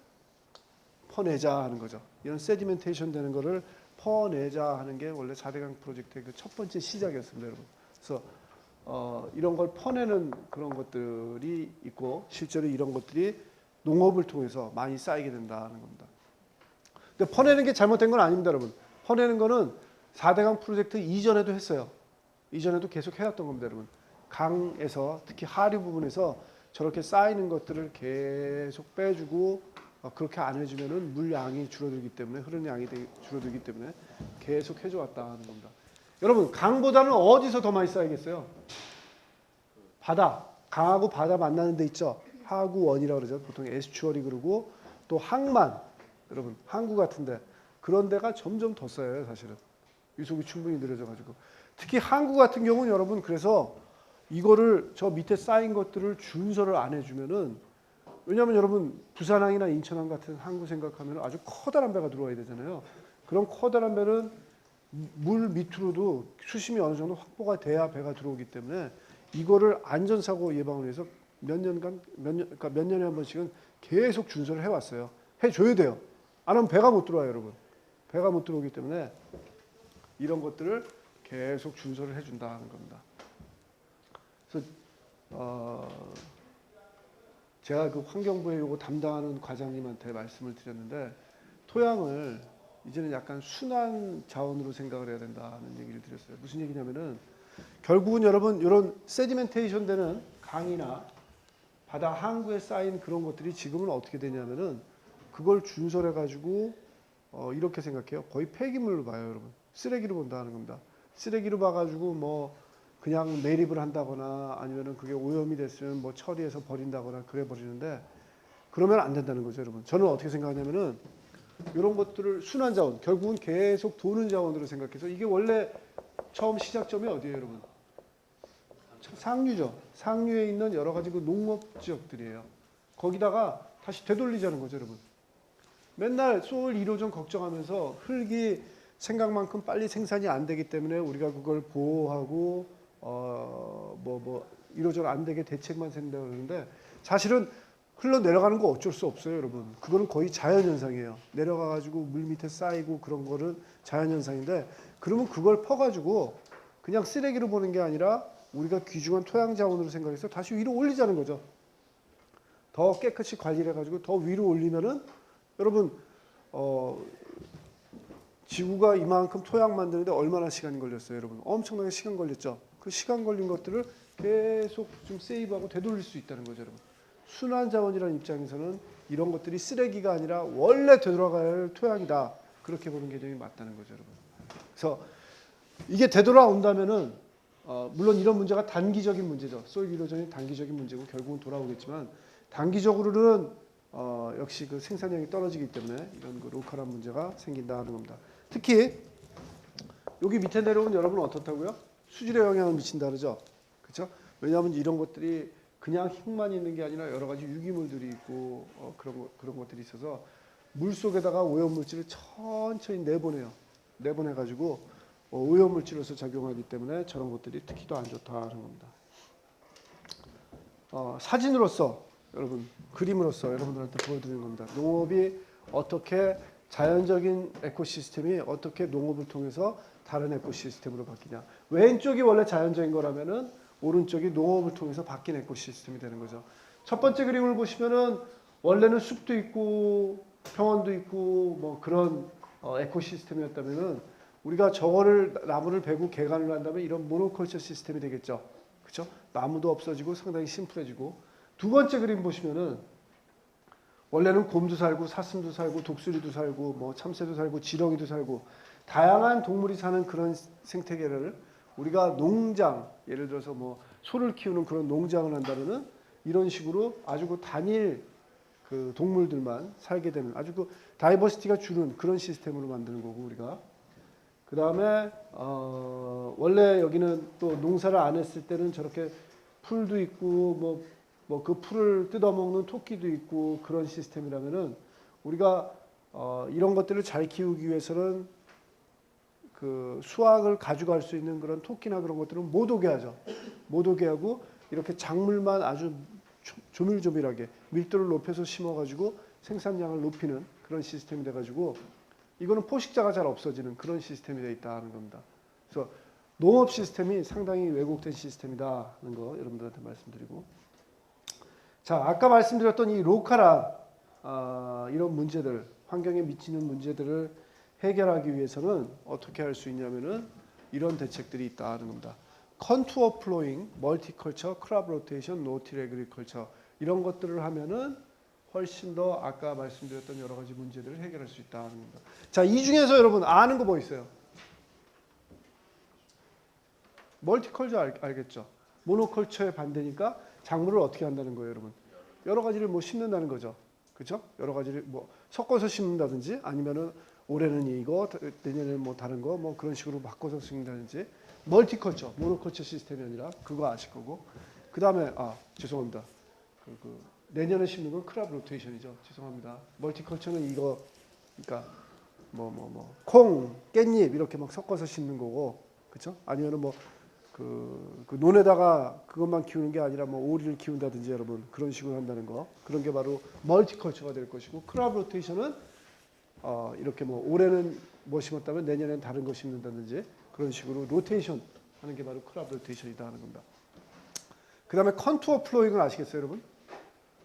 퍼내자 하는 거죠. 이런 세디멘테이션 되는 거를 퍼내자 하는 게 원래 4대강 프로젝트의 그 첫 번째 시작이었습니다, 여러분. 그래서 이런 걸 퍼내는 그런 것들이 있고 실제로 이런 것들이 농업을 통해서 많이 쌓이게 된다는 겁니다. 근데 퍼내는 게 잘못된 건 아닙니다, 여러분. 퍼내는 거는 4대강 프로젝트 이전에도 했어요. 이전에도 계속 해왔던 겁니다, 여러분. 강에서 특히 하류 부분에서 저렇게 쌓이는 것들을 계속 빼주고 그렇게 안 해주면은 물 양이 줄어들기 때문에 흐르는 양이 줄어들기 때문에 계속 해줘왔다는 겁니다. 여러분 강보다는 어디서 더 많이 쌓이겠어요? 바다. 강하고 바다 만나는 데 있죠. 하구원이라고 그러죠. 보통 에스추어리 그러고 또 항만. 여러분 항구 같은데 그런 데가 점점 더 쌓여요. 사실은. 유속이 충분히 느려져가지고. 특히 항구 같은 경우는 여러분 그래서 이거를 저 밑에 쌓인 것들을 준설을 안 해주면은 왜냐하면 여러분 부산항이나 인천항 같은 항구 생각하면 아주 커다란 배가 들어와야 되잖아요. 그런 커다란 배는 물 밑으로도 수심이 어느 정도 확보가 돼야 배가 들어오기 때문에 이거를 안전사고 예방을 위해서 몇 년에 한 번씩은 계속 준설을 해왔어요. 해줘야 돼요. 안 하면 배가 못 들어와요, 여러분. 배가 못 들어오기 때문에 이런 것들을 계속 준설을 해준다는 겁니다. 그래서 제가 그 환경부에 요거 담당하는 과장님한테 말씀을 드렸는데 토양을 이제는 약간 순환 자원으로 생각을 해야 된다는 얘기를 드렸어요. 무슨 얘기냐면은 결국은 여러분 이런 세디멘테이션 되는 강이나 바다 항구에 쌓인 그런 것들이 지금은 어떻게 되냐면은 그걸 준설해 가지고 이렇게 생각해요. 거의 폐기물로 봐요, 여러분. 쓰레기로 본다는 겁니다. 쓰레기로 봐가지고 뭐 그냥 매립을 한다거나 아니면은 그게 오염이 됐으면 뭐 처리해서 버린다거나 그래 버리는데 그러면 안 된다는 거죠, 여러분. 저는 어떻게 생각하냐면은 이런 것들을 순환 자원, 결국은 계속 도는 자원으로 생각해서 이게 원래 처음 시작점이 어디예요, 여러분? 상류죠. 상류에 있는 여러 가지 그 농업 지역들이에요. 거기다가 다시 되돌리자는 거죠, 여러분. 맨날 소울 1호점 걱정하면서 흙이 생각만큼 빨리 생산이 안 되기 때문에 우리가 그걸 보호하고 1호점 안 되게 대책만 생긴다고 그러는데 사실은 흘러내려가는 거 어쩔 수 없어요, 여러분. 그거는 거의 자연현상이에요. 내려가가지고 물 밑에 쌓이고 그런 거는 자연현상인데 그러면 그걸 퍼가지고 그냥 쓰레기로 보는 게 아니라 우리가 귀중한 토양자원으로 생각해서 다시 위로 올리자는 거죠. 더 깨끗이 관리를 해가지고 더 위로 올리면은 여러분 지구가 이만큼 토양 만드는데 얼마나 시간이 걸렸어요, 여러분? 엄청나게 시간 걸렸죠. 그 시간 걸린 것들을 계속 좀 세이브하고 되돌릴 수 있다는 거죠, 여러분. 순환 자원이라는 입장에서는 이런 것들이 쓰레기가 아니라 원래 되돌아가야 할 토양이다. 그렇게 보는 개념이 맞다는 거죠, 여러분. 그래서 이게 되돌아온다면은 물론 이런 문제가 단기적인 문제죠. 소일 이로전이 단기적인 문제고 결국은 돌아오겠지만 단기적으로는 역시 그 생산량이 떨어지기 때문에 이런 그 로컬한 문제가 생긴다는 겁니다. 특히 여기 밑에 내려오면 여러분 어떻다고요? 수질에 영향을 미친다 그러죠. 그렇죠? 왜냐하면 이런 것들이 그냥 흙만 있는 게 아니라 여러 가지 유기물들이 있고 그런 것들이 있어서 물 속에다가 오염물질을 천천히 내보내가지고 오염물질로서 작용하기 때문에 저런 것들이 특히 더 안 좋다는 겁니다. 사진으로서 여러분 그림으로서 여러분들한테 보여드리는 겁니다. 농업이 어떻게 자연적인 에코시스템이 어떻게 농업을 통해서 다른 에코시스템으로 바뀌냐. 왼쪽이 원래 자연적인 거라면은 오른쪽이 농업을 통해서 바뀐 에코시스템이 되는 거죠. 첫 번째 그림을 보시면은 원래는 숲도 있고 평원도 있고 뭐 그런 에코시스템이었다면은 우리가 저거를 나무를 베고 개간을 한다면 이런 모노컬처 시스템이 되겠죠. 그렇죠? 나무도 없어지고 상당히 심플해지고. 두 번째 그림 보시면은 원래는 곰도 살고 사슴도 살고 독수리도 살고 뭐 참새도 살고 지렁이도 살고 다양한 동물이 사는 그런 생태계를 우리가 농장, 예를 들어서 뭐 소를 키우는 그런 농장을 한다면은 이런 식으로 아주 그 단일 그 동물들만 살게 되는 아주 그 다이버시티가 주는 그런 시스템으로 만드는 거고 우리가 그 다음에 원래 여기는 또 농사를 안 했을 때는 저렇게 풀도 있고 뭐 그 풀을 뜯어먹는 토끼도 있고 그런 시스템이라면은 우리가 이런 것들을 잘 키우기 위해서는 그 수확을 가져갈 수 있는 그런 토끼나 그런 것들은 못 오게 하죠. 못 오게 하고 이렇게 작물만 아주 조밀조밀하게 밀도를 높여서 심어가지고 생산량을 높이는 그런 시스템이 돼가지고 이거는 포식자가 잘 없어지는 그런 시스템이 되어 있다는 겁니다. 그래서 농업 시스템이 상당히 왜곡된 시스템이다는 거 여러분들한테 말씀드리고 자 아까 말씀드렸던 이 로컬한 이런 문제들 환경에 미치는 문제들을 해결하기 위해서는 어떻게 할 수 있냐면은 이런 대책들이 있다는 겁니다. 컨투어 플로잉, 멀티컬처, 크롭 로테이션, 노틸 애그리컬처 이런 것들을 하면은 훨씬 더 아까 말씀드렸던 여러 가지 문제들을 해결할 수 있다는 겁니다. 자, 이 중에서 여러분 아는 거 뭐 있어요? 멀티컬처 알겠죠? 모노컬처의 반대니까 작물을 어떻게 한다는 거예요, 여러분? 여러 가지를 뭐 심는다는 거죠. 그렇죠? 여러 가지를 뭐 섞어서 심는다든지 아니면은 올해는 이거, 내년에는 뭐 다른 거 뭐 그런 식으로 바꿔서 심는다든지 멀티컬처, 모노컬처 시스템이 아니라 그거 아실 거고. 그다음에 죄송합니다. 내년에 심는 건 크랍 로테이션이죠. 죄송합니다. 멀티컬처는 이거 그러니까 콩, 깻잎 이렇게 막 섞어서 심는 거고. 그렇죠? 아니면은 뭐 그 논에다가 그것만 키우는 게 아니라 뭐 오리를 키운다든지 여러분 그런 식으로 한다는 거 그런 게 바로 멀티컬처가 될 것이고 크랍 로테이션은 이렇게 뭐 올해는 뭐 심었다면 내년엔 다른 거 심는다든지 그런 식으로 로테이션 하는 게 바로 크랍 로테이션이다 하는 겁니다. 그 다음에 컨투어 플로잉을 아시겠어요 여러분?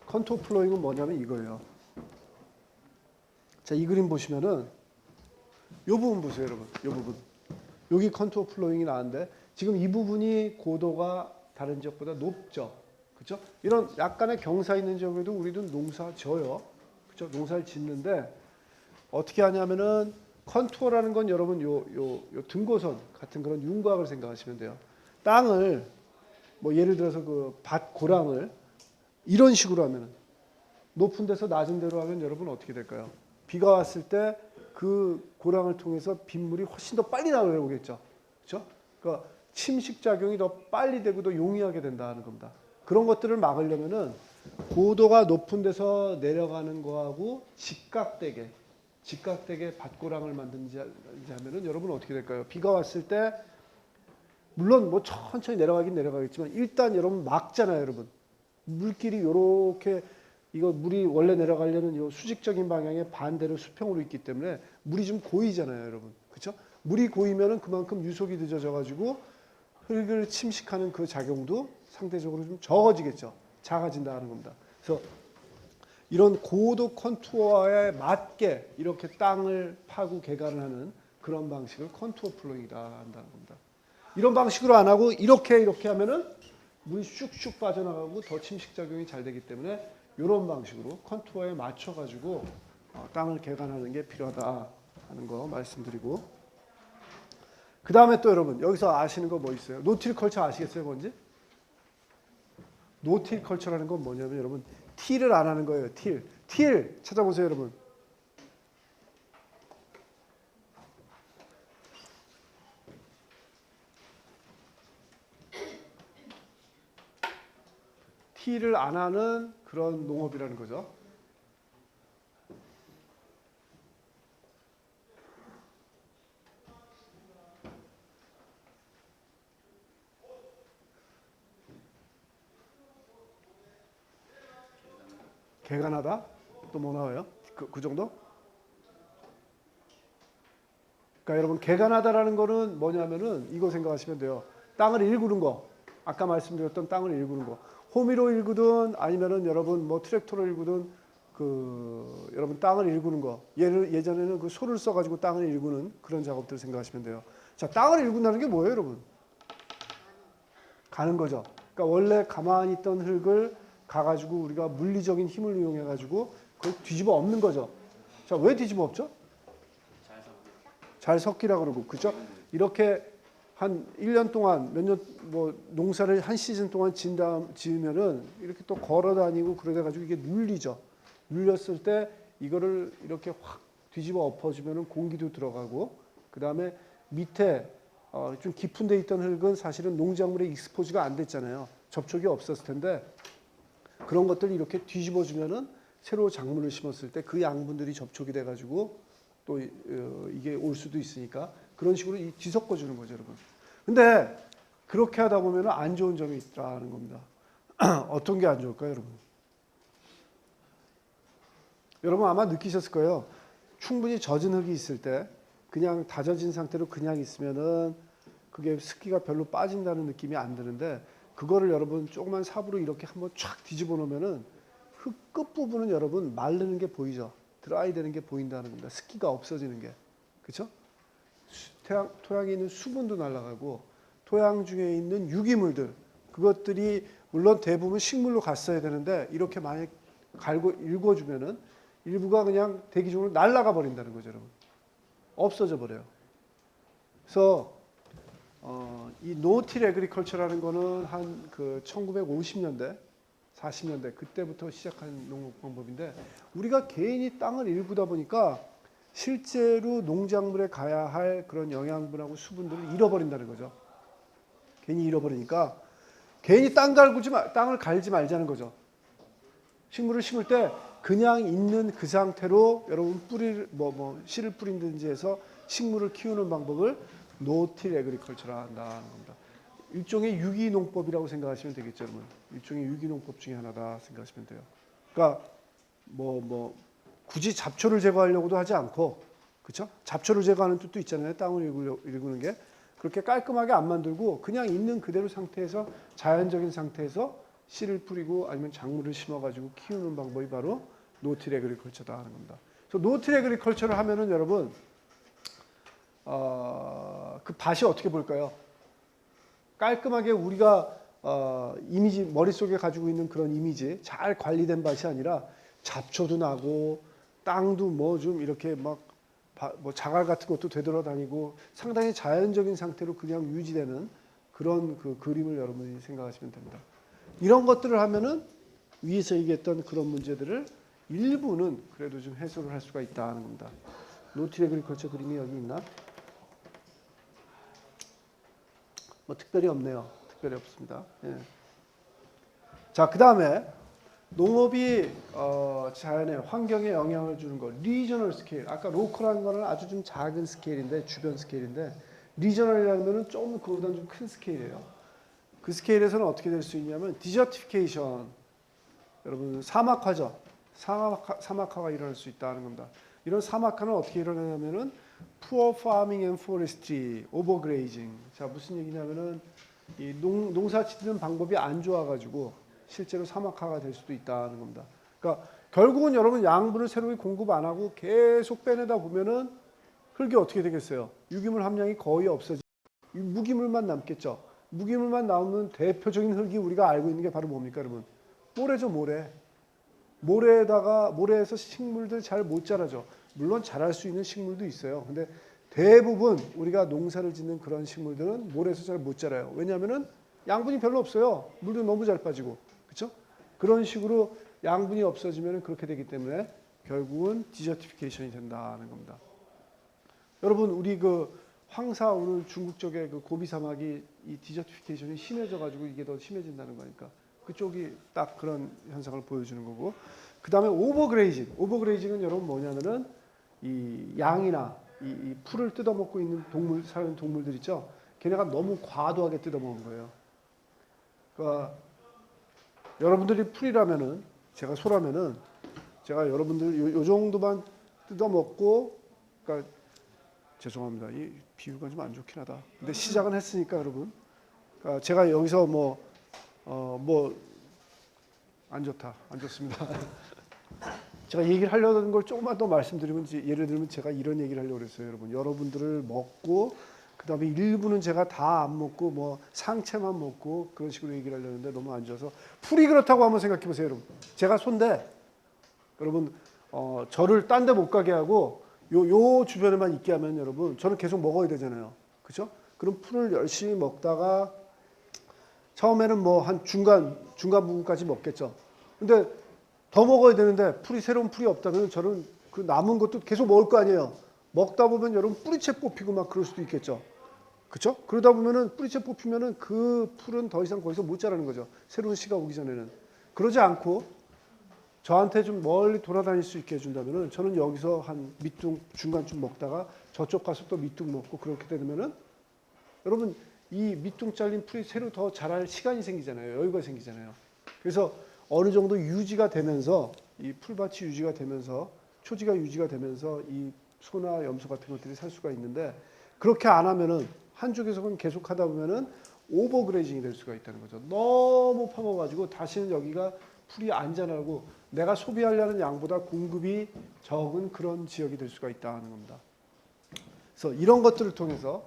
컨투어 플로잉은 뭐냐면 이거예요. 자, 이 그림 보시면은 이 부분 보세요 여러분. 이 부분 여기 컨투어 플로잉이 나왔는데 지금 이 부분이 고도가 다른 지역보다 높죠. 그렇죠? 이런 약간의 경사 있는 지역에도 우리도 농사 져요. 그렇죠? 농사를 짓는데 어떻게 하냐면은 컨투어라는 건 여러분 요 등고선 같은 그런 윤곽을 생각하시면 돼요. 땅을 뭐 예를 들어서 그 밭 고랑을 이런 식으로 하면은 높은 데서 낮은 데로 하면 여러분 어떻게 될까요? 비가 왔을 때 그 고랑을 통해서 빗물이 훨씬 더 빨리 나오겠죠. 그렇죠? 그러니까 침식 작용이 더 빨리 되고 더 용이하게 된다는 겁니다. 그런 것들을 막으려면은 고도가 높은 데서 내려가는 거하고 직각되게 밭고랑을 만든지 하면은 여러분 어떻게 될까요? 비가 왔을 때 물론 뭐 천천히 내려가긴 내려가겠지만 일단 여러분 막잖아요, 여러분. 물길이 요렇게 이거 물이 원래 내려가려는 요 수직적인 방향의 반대로 수평으로 있기 때문에 물이 좀 고이잖아요, 여러분. 그렇죠? 물이 고이면은 그만큼 유속이 늦어져 가지고 흙을 침식하는 그 작용도 상대적으로 좀 적어지겠죠. 작아진다는 겁니다. 그래서 이런 고도 컨투어에 맞게 이렇게 땅을 파고 개간을 하는 그런 방식을 컨투어 플로잉이다 한다는 겁니다. 이런 방식으로 안 하고 이렇게 하면은 물이 쑥쑥 빠져나가고 더 침식 작용이 잘 되기 때문에 이런 방식으로 컨투어에 맞춰 가지고 땅을 개간하는 게 필요하다 하는 거 말씀드리고, 그 다음에 또 여러분 여기서 아시는 거 뭐 있어요? 노틸컬처 아시겠어요, 뭔지? 노틸컬처라는 건 뭐냐면 여러분 틸을 안 하는 거예요. 틸 찾아보세요, 여러분. 틸을 안 하는 그런 농업이라는 거죠. 개간하다? 또 뭐 나와요? 그 정도? 그러니까 여러분 개간하다라는 거는 뭐냐면은 이거 생각하시면 돼요. 땅을 일구는 거. 아까 말씀드렸던 땅을 일구는 거. 호미로 일구든 아니면은 여러분 뭐 트랙터로 일구든 여러분 땅을 일구는 거. 예전에는 그 소를 써가지고 땅을 일구는 그런 작업들을 생각하시면 돼요. 자, 땅을 일군다는 게 뭐예요, 여러분? 가는 거죠. 그러니까 원래 가만히 있던 흙을 가가지고 우리가 물리적인 힘을 이용해가지고 그걸 뒤집어 엎는 거죠. 자, 왜 뒤집어 엎죠? 잘 섞이라 그러고, 그죠? 이렇게 한 1년 동안 몇 년 뭐 농사를 한 시즌 동안 지으면은 이렇게 또 걸어 다니고 그러다 가지고 이게 눌리죠. 눌렸을 때 이거를 이렇게 확 뒤집어 엎어주면은 공기도 들어가고, 그 다음에 밑에 좀 깊은 데 있던 흙은 사실은 농작물에 익스포즈가 안 됐잖아요. 접촉이 없었을 텐데 그런 것들을 이렇게 뒤집어 주면은 새로 작물을 심었을 때 그 양분들이 접촉이 돼 가지고 또 이게 올 수도 있으니까 그런 식으로 뒤섞어 주는 거죠, 여러분. 근데 그렇게 하다 보면 안 좋은 점이 있다는 겁니다. 어떤 게 안 좋을까요, 여러분? 여러분 아마 느끼셨을 거예요. 충분히 젖은 흙이 있을 때 그냥 다져진 상태로 그냥 있으면은 그게 습기가 별로 빠진다는 느낌이 안 드는데 그거를 여러분 조그만 삽으로 이렇게 한번 쫙 뒤집어 놓으면은 흙 끝부분은 여러분 마르는 게 보이죠. 드라이 되는 게 보인다는 겁니다. 습기가 없어지는 게. 그렇죠? 토양에 있는 수분도 날아가고 토양 중에 있는 유기물들 그것들이 물론 대부분 식물로 갔어야 되는데 이렇게 많이 갈고 읽어주면은 일부가 그냥 대기 중으로 날아가 버린다는 거죠, 여러분. 없어져 버려요. 그래서 이 노틸 에그리컬처라는 거는 한 그 1950년대, 40년대 그때부터 시작한 농업 방법인데 우리가 개인이 땅을 일구다 보니까 실제로 농작물에 가야 할 그런 영양분하고 수분들을 잃어버린다는 거죠. 괜히 잃어버리니까 괜히 땅을 갈지 말자는 거죠. 식물을 심을 때 그냥 있는 그 상태로 여러분 씨를 뿌린든지 해서 식물을 키우는 방법을 노틸 에그리컬처라 한다는 겁니다. 일종의 유기농법이라고 생각하시면 되겠죠, 여러분. 일종의 유기농법 중에 하나다 생각하시면 돼요. 그러니까 굳이 잡초를 제거하려고도 하지 않고, 그렇죠? 잡초를 제거하는 뜻도 있잖아요. 땅을 일구는 게 그렇게 깔끔하게 안 만들고 그냥 있는 그대로 상태에서 자연적인 상태에서 씨를 뿌리고 아니면 작물을 심어가지고 키우는 방법이 바로 노틸 에그리컬처다 하는 겁니다. 그래서 노틸 에그리컬처를 하면은 여러분 그 밭이 어떻게 볼까요? 깔끔하게 우리가 이미지 머릿속에 가지고 있는 그런 이미지 잘 관리된 밭이 아니라 잡초도 나고 땅도 뭐 좀 이렇게 막 자갈 같은 것도 되돌아다니고 상당히 자연적인 상태로 그냥 유지되는 그런 그 그림을 여러분이 생각하시면 됩니다. 이런 것들을 하면은 위에서 얘기했던 그런 문제들을 일부는 그래도 좀 해소를 할 수가 있다는 겁니다. 노틸 에그리컬처 그림이 여기 있나? 뭐 특별히 없네요. 특별히 없습니다. 예. 자, 그 다음에 농업이 자연의 환경에 영향을 주는 거 리저널 스케일. 아까 로컬한 거는 아주 좀 작은 스케일인데 주변 스케일인데 리저널이라는 좀 그보다는 좀 큰 스케일이에요. 그 스케일에서는 어떻게 될 수 있냐면 디저티피케이션. 여러분 사막화죠. 사막화가 일어날 수 있다는 겁니다. 이런 사막화는 어떻게 일어나냐면은 poor farming and forestry, overgrazing. 자, 무슨 얘기냐면은 이 농사 짓는 방법이 안 좋아가지고 실제로 사막화가 될 수도 있다는 겁니다. 그러니까 결국은 여러분 양분을 새롭게 공급 안 하고 계속 빼내다 보면은 흙이 어떻게 되겠어요? 유기물 함량이 거의 없어지고 무기물만 남겠죠. 무기물만 남으면 대표적인 흙이 우리가 알고 있는 게 바로 뭡니까, 여러분? 모래죠, 모래. 모래에서 식물들 잘 못 자라죠. 물론 자랄 수 있는 식물도 있어요. 근데 대부분 우리가 농사를 짓는 그런 식물들은 모래에서 잘 못 자라요. 왜냐하면은 양분이 별로 없어요. 물도 너무 잘 빠지고, 그렇죠? 그런 식으로 양분이 없어지면 그렇게 되기 때문에 결국은 디저티피케이션이 된다는 겁니다. 여러분 우리 그 황사 오늘 중국 쪽에 그 고비 사막이 이 디저티피케이션이 심해져가지고 이게 더 심해진다는 거니까 그쪽이 딱 그런 현상을 보여주는 거고. 그 다음에 오버그레이징. 오버그레이징은 여러분 뭐냐면은 이 양이나 이 풀을 뜯어먹고 있는 사는 동물들 있죠. 걔네가 너무 과도하게 뜯어먹은 거예요. 그러니까 여러분들이 풀이라면은 제가 소라면은 제가 여러분들 요 정도만 뜯어먹고, 그러니까 죄송합니다. 이 비유가 좀 안 좋긴 하다. 근데 시작은 했으니까 여러분. 그러니까 제가 여기서 안 좋다. 안 좋습니다. 제가 얘기를 하려는 걸 조금만 더 말씀드리면, 예를 들면 제가 이런 얘기를 하려고 그랬어요. 여러분. 여러분들을 먹고, 그 다음에 일부는 제가 다 안 먹고, 뭐 상체만 먹고 그런 식으로 얘기를 하려는데 너무 안 좋아서. 풀이 그렇다고 한번 생각해 보세요, 여러분. 제가 손대. 여러분, 저를 딴 데 못 가게 하고, 요 주변에만 있게 하면 여러분, 저는 계속 먹어야 되잖아요. 그죠? 그럼 풀을 열심히 먹다가, 처음에는 뭐 한 중간 부분까지 먹겠죠. 근데 더 먹어야 되는데 새로운 풀이 없다면 저는 그 남은 것도 계속 먹을 거 아니에요. 먹다 보면 여러분 뿌리채 뽑히고 막 그럴 수도 있겠죠. 그렇죠? 그러다 보면은 뿌리채 뽑히면은 그 풀은 더 이상 거기서 못 자라는 거죠. 새로운 씨가 오기 전에는. 그러지 않고 저한테 좀 멀리 돌아다닐 수 있게 해준다면은 저는 여기서 한 밑둥 중간쯤 먹다가 저쪽 가서 또 밑둥 먹고 그렇게 되면은 여러분 이 밑둥 잘린 풀이 새로 더 자랄 시간이 생기잖아요. 여유가 생기잖아요. 그래서 어느 정도 유지가 되면서 이 풀밭이 유지가 되면서 초지가 유지가 되면서 이 소나 염소 같은 것들이 살 수가 있는데, 그렇게 안 하면은 한쪽에서만 계속 하다 보면은 오버그레이징이 될 수가 있다는 거죠. 너무 파먹어가지고 다시는 여기가 풀이 안 자라고 내가 소비하려는 양보다 공급이 적은 그런 지역이 될 수가 있다는 겁니다. 그래서 이런 것들을 통해서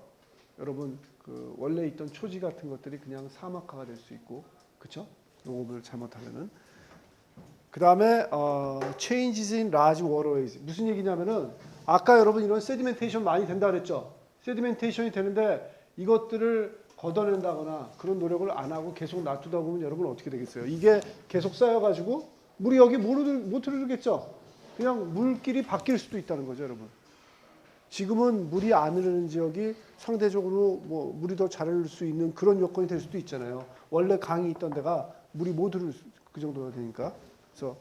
여러분 그 원래 있던 초지 같은 것들이 그냥 사막화가 될 수 있고, 그렇죠? 농업을 잘못하면은. 그 다음에 changes in large waterways. 무슨 얘기냐면은 아까 여러분 이런 세디멘테이션 많이 된다 그랬죠. 세디멘테이션이 되는데 이것들을 걷어낸다거나 그런 노력을 안 하고 계속 놔두다 보면 여러분 어떻게 되겠어요? 이게 계속 쌓여가지고 물이 여기 못 흐르겠죠? 그냥 물길이 바뀔 수도 있다는 거죠, 여러분. 지금은 물이 안 흐르는 지역이 상대적으로 뭐 물이 더 잘 흐를 수 있는 그런 요건이 될 수도 있잖아요. 원래 강이 있던 데가 물이 못 흐를 그 정도가 되니까. 그래서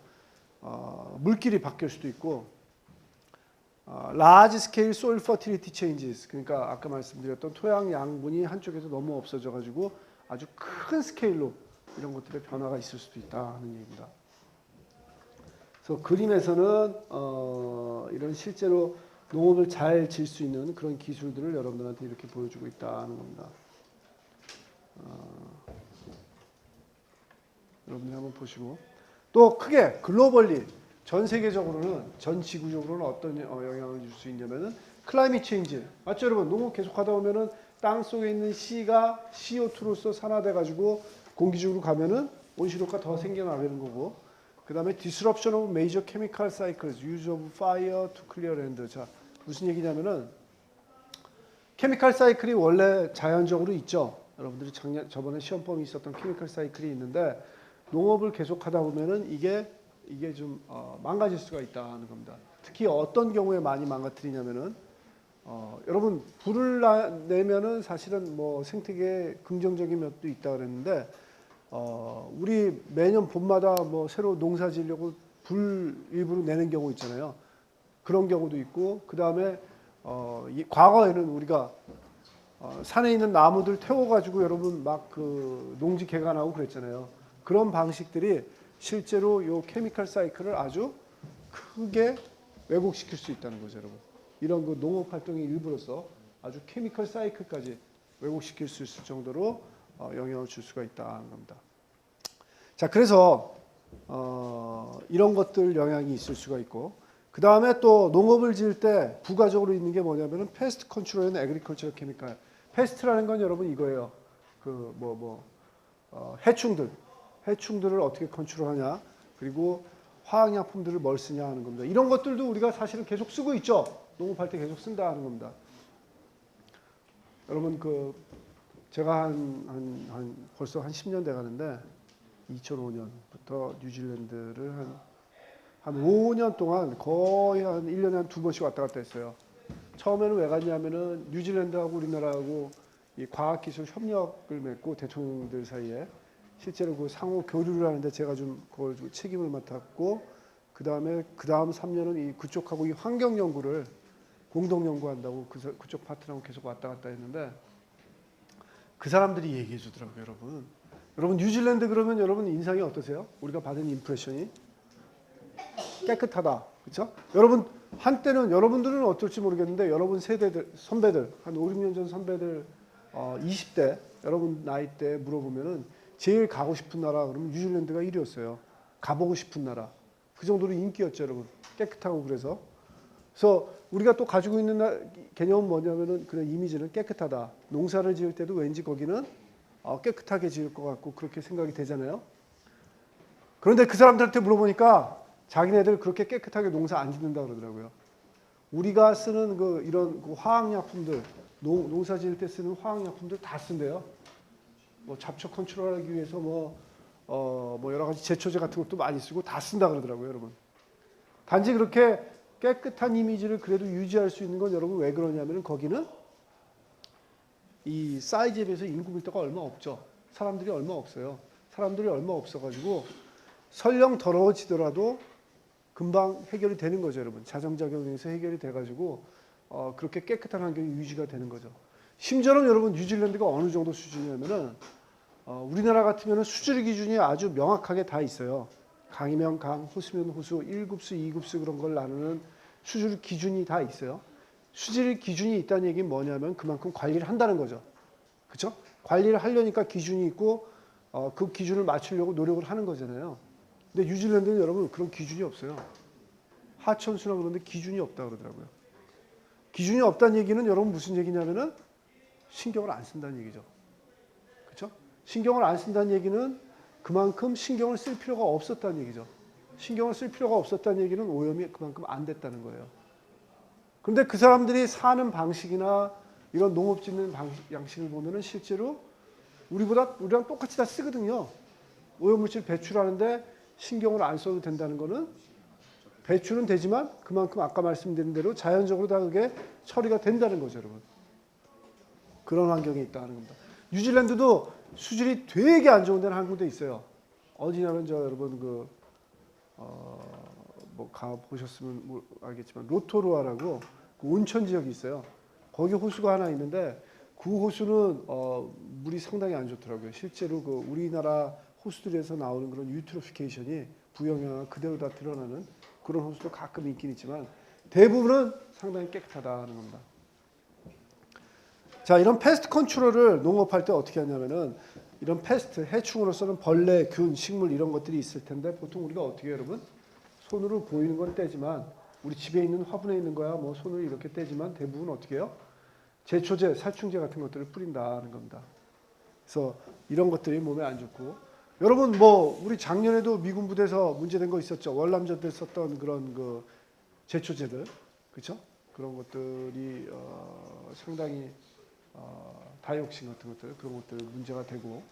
물길이 바뀔 수도 있고, large scale soil fertility changes, 그러니까 아까 말씀드렸던 토양 양분이 한쪽에서 너무 없어져 가지고 아주 큰 스케일로 이런 것들의 변화가 있을 수도 있다는 얘기입니다. 그래서 그림에서는 이런 실제로 농업을 잘 질 수 있는 그런 기술들을 여러분들한테 이렇게 보여주고 있다는 겁니다. 여러분들 한번 보시고, 또 크게 글로벌리 전 세계적으로는, 전 지구적으로는 어떤 영향을 줄 수 있냐면은 클라이밋 체인지, 맞죠 여러분? 농업 계속하다 보면은 땅 속에 있는 C가 CO2로서 산화돼 가지고 공기중으로 가면은 온실효과 더 생겨나는 거고, 그 다음에 disruption of major chemical cycles, use of fire to clear land. 자, 무슨 얘기냐면은 케미칼 사이클이 원래 자연적으로 있죠. 여러분들이 저번에 시험범위 있었던 케미칼 사이클이 있는데, 농업을 계속하다 보면은 이게 좀 망가질 수가 있다는 겁니다. 특히 어떤 경우에 많이 망가뜨리냐면은 여러분 불을 내면은 사실은 뭐 생태계에 긍정적인 면도 있다 그랬는데, 우리 매년 봄마다 뭐 새로 농사 지으려고 불 일부러 내는 경우 있잖아요. 그런 경우도 있고, 그 다음에 과거에는 우리가 산에 있는 나무들 태워가지고 여러분 막 그 농지 개간하고 그랬잖아요. 그런 방식들이 실제로 요 케미칼 사이클을 아주 크게 왜곡시킬 수 있다는 거죠, 여러분. 이런 그 농업 활동의 일부로서 아주 케미칼 사이클까지 왜곡시킬 수 있을 정도로 영향을 줄 수가 있다는 겁니다. 자, 그래서 이런 것들 영향이 있을 수가 있고, 그 다음에 또 농업을 지을 때 부가적으로 있는 게 뭐냐면은 패스트 컨트롤 앤 애그리컬처럴 케미칼. 패스트라는 건 여러분 이거예요. 그 해충들을 어떻게 컨트롤하냐, 그리고 화학약품들을 뭘 쓰냐 하는 겁니다. 이런 것들도 우리가 사실은 계속 쓰고 있죠. 농업할 때 계속 쓴다 하는 겁니다. 여러분 제가 벌써 한 10년 돼 가는데 2005년부터 뉴질랜드를 한 5년 동안 거의 한 1년에 한 2번씩 왔다 갔다 했어요. 처음에는 왜 갔냐면은 뉴질랜드하고 우리나라하고 이 과학기술 협력을 맺고 대통령들 사이에 실제로 그 상호 교류를 하는데 제가 좀 그걸 좀 책임을 맡았고, 그 다음 3년은 그쪽하고 이 환경 연구를 공동 연구한다고 그쪽 파트너하고 계속 왔다 갔다 했는데, 그 사람들이 얘기해 주더라고요, 여러분. 여러분 뉴질랜드 그러면 여러분 인상이 어떠세요? 우리가 받은 임프레션이 깨끗하다, 그렇죠? 여러분 한때는 여러분들은 어떨지 모르겠는데 여러분 세대들 선배들 한 5, 6년 전 선배들 20대 여러분 나이 때 물어보면은 제일 가고 싶은 나라 그러면 뉴질랜드가 1위였어요. 가보고 싶은 나라. 그 정도로 인기였죠, 여러분. 깨끗하고 그래서 우리가 또 가지고 있는 개념은 뭐냐면은 그런 이미지는 깨끗하다. 농사를 지을 때도 왠지 거기는 깨끗하게 지을 것 같고 그렇게 생각이 되잖아요. 그런데 그 사람들한테 물어보니까 자기네들 그렇게 깨끗하게 농사 안 짓는다 그러더라고요. 우리가 쓰는 이런 화학약품들, 농사 지을 때 쓰는 화학약품들 다 쓴대요. 뭐 잡초 컨트롤하기 위해서 뭐 여러 가지 제초제 같은 것도 많이 쓰고 다 쓴다 그러더라고요, 여러분. 단지 그렇게 깨끗한 이미지를 그래도 유지할 수 있는 건 여러분 왜 그러냐면은 거기는 이 사이즈에 비해서 인구 밀도가 얼마 없죠. 사람들이 얼마 없어요. 사람들이 얼마 없어가지고 설령 더러워지더라도 금방 해결이 되는 거죠, 여러분. 자정작용에서 해결이 돼가지고 그렇게 깨끗한 환경이 유지가 되는 거죠. 심지어는 여러분 뉴질랜드가 어느 정도 수준이냐면은 우리나라 같으면은 수질 기준이 아주 명확하게 다 있어요. 강이면 강, 호수면 호수, 1급수, 2급수 그런 걸 나누는 수질 기준이 다 있어요. 수질 기준이 있다는 얘기는 뭐냐면 그만큼 관리를 한다는 거죠. 그렇죠? 관리를 하려니까 기준이 있고 그 기준을 맞추려고 노력을 하는 거잖아요. 근데 뉴질랜드는 여러분 그런 기준이 없어요. 하천수나 그런데 기준이 없다 그러더라고요. 기준이 없다는 얘기는 여러분 무슨 얘기냐면은 신경을 안 쓴다는 얘기죠. 그렇죠? 신경을 안 쓴다는 얘기는 그만큼 신경을 쓸 필요가 없었다는 얘기죠. 신경을 쓸 필요가 없었다는 얘기는 오염이 그만큼 안 됐다는 거예요. 그런데 그 사람들이 사는 방식이나 이런 농업 짓는 양식을 보면은 실제로 우리랑 똑같이 다 쓰거든요. 오염물질 배출하는데 신경을 안 써도 된다는 거는 배출은 되지만 그만큼 아까 말씀드린 대로 자연적으로 다 그게 처리가 된다는 거죠, 여러분. 그런 환경에 있다는 겁니다. 뉴질랜드도 수질이 되게 안 좋은 데는 한 군데 있어요. 어디냐면 여러분 뭐 가 보셨으면 알겠지만 로토루아라고 그 온천 지역이 있어요. 거기 호수가 하나 있는데 그 호수는 물이 상당히 안 좋더라고요. 실제로 그 우리나라 호수들에서 나오는 그런 유트로피케이션이 부영향 그대로 다 드러나는 그런 호수도 가끔 있긴 있지만 대부분은 상당히 깨끗하다는 겁니다. 자, 이런 패스트 컨트롤을 농업할 때 어떻게 하냐면은 이런 패스트, 해충으로서는 벌레, 균, 식물 이런 것들이 있을 텐데 보통 우리가 어떻게 해요, 여러분? 손으로 보이는 건 떼지만 우리 집에 있는 화분에 있는 거야 뭐 손으로 이렇게 떼지만 대부분 어떻게 해요? 제초제, 살충제 같은 것들을 뿌린다는 겁니다. 그래서 이런 것들이 몸에 안 좋고 여러분 뭐 우리 작년에도 미군 부대에서 문제된 거 있었죠. 월남전 때 썼던 그런 그 제초제들, 그렇죠? 그런 것들이 상당히 다이옥신 같은 것들 그런 것들 문제가 되고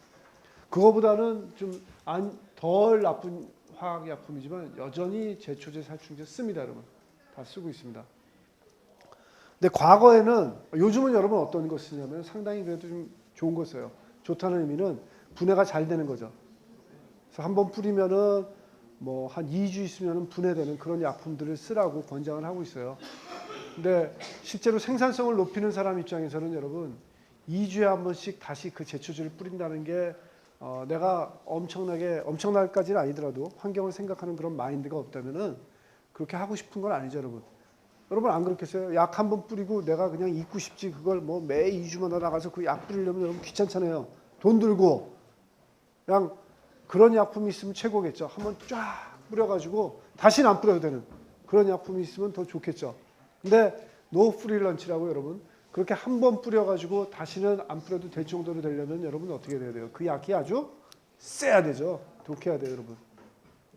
그거보다는 좀 덜 나쁜 화학약품이지만 여전히 제초제, 살충제 씁니다, 여러분. 다 쓰고 있습니다. 근데 과거에는 요즘은 여러분 어떤 거 쓰냐면 상당히 그래도 좀 좋은 거 써요. 좋다는 의미는 분해가 잘 되는 거죠. 그래서 한번 뿌리면은 뭐 한 2주 있으면은 분해되는 그런 약품들을 쓰라고 권장을 하고 있어요. 근데 실제로 생산성을 높이는 사람 입장에서는 여러분 2주에 한 번씩 다시 그 제초제를 뿌린다는 게 내가 엄청날까지는 아니더라도 환경을 생각하는 그런 마인드가 없다면은 그렇게 하고 싶은 건 아니죠, 여러분. 여러분 안 그렇겠어요? 약 한 번 뿌리고 내가 그냥 잊고 싶지 그걸 뭐 매 2주마다 나가서 그 약 뿌리려면 여러분 귀찮잖아요. 돈 들고 그냥 그런 약품이 있으면 최고겠죠. 한번 쫙 뿌려가지고 다시는 안 뿌려도 되는 그런 약품이 있으면 더 좋겠죠. 근데 노 프리런치라고 여러분 그렇게 한 번 뿌려가지고 다시는 안 뿌려도 될 정도로 되려면 여러분 어떻게 해야 돼요? 그 약이 아주 세야 되죠. 독해야 돼요, 여러분.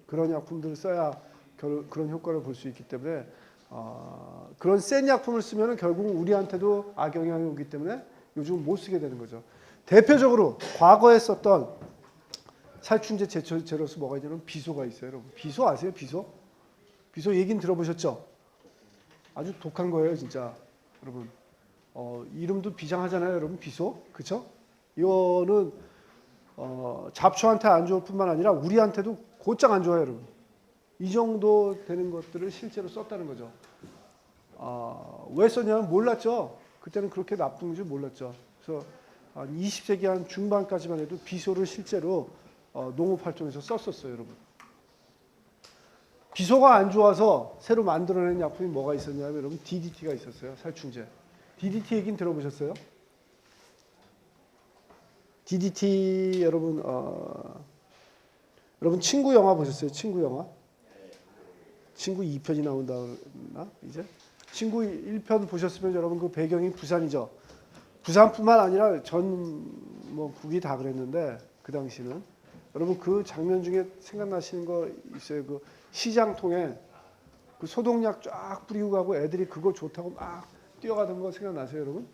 그런 약품들을 써야 그런 효과를 볼 수 있기 때문에 그런 센 약품을 쓰면 결국 우리한테도 악영향이 오기 때문에 요즘 못 쓰게 되는 거죠. 대표적으로 과거에 썼던 살충제 제초제로서 뭐가 있냐면 비소가 있어요, 여러분. 비소 아세요? 비소? 비소 얘기는 들어보셨죠? 아주 독한 거예요, 진짜. 여러분. 이름도 비장하잖아요, 여러분. 비소. 그쵸? 이거는 잡초한테 안 좋을 뿐만 아니라 우리한테도 곧장 안 좋아요, 여러분. 이 정도 되는 것들을 실제로 썼다는 거죠. 왜 썼냐면 몰랐죠. 그때는 그렇게 나쁜 줄 몰랐죠. 그래서 한 20세기 한 중반까지만 해도 비소를 실제로 농업 활동에서 썼었어요, 여러분. 비소가 안 좋아서 새로 만들어낸 약품이 뭐가 있었냐면 여러분 DDT가 있었어요. 살충제. DDT 얘기는 들어보셨어요? DDT 여러분 여러분 친구 영화 보셨어요? 친구 영화? 친구 2편이 나온다나 이제? 친구 1편 보셨으면 여러분 그 배경이 부산이죠. 부산뿐만 아니라 뭐 북이 다 그랬는데 그 당시는 여러분 그 장면 중에 생각나시는 거 있어요? 그 시장통에 그 소독약 쫙 뿌리고 가고 애들이 그거 좋다고 막 뛰어가던 거 생각나세요, 여러분?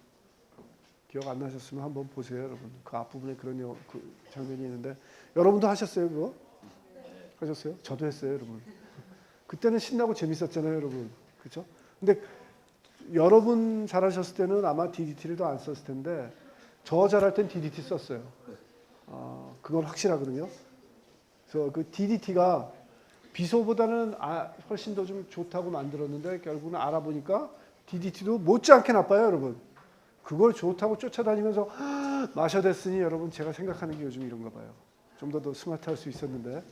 기억 안 나셨으면 한번 보세요, 여러분. 그 앞부분에 그런 그 장면이 있는데 여러분도 하셨어요, 그거? 하셨어요? 저도 했어요, 여러분. 그때는 신나고 재밌었잖아요, 여러분. 그렇죠? 근데 여러분 잘하셨을 때는 아마 DDT를 더 안 썼을 텐데 저 잘할 땐 DDT 썼어요. 그건 확실하거든요. 그래서 그 DDT가 비소보다는 훨씬 더 좀 좋다고 만들었는데 결국은 알아보니까 DDT도 못지않게 나빠요, 여러분. 그걸 좋다고 쫓아다니면서 마셔댔으니 여러분 제가 생각하는 게 요즘 이런가 봐요. 좀 더 스마트할 수 있었는데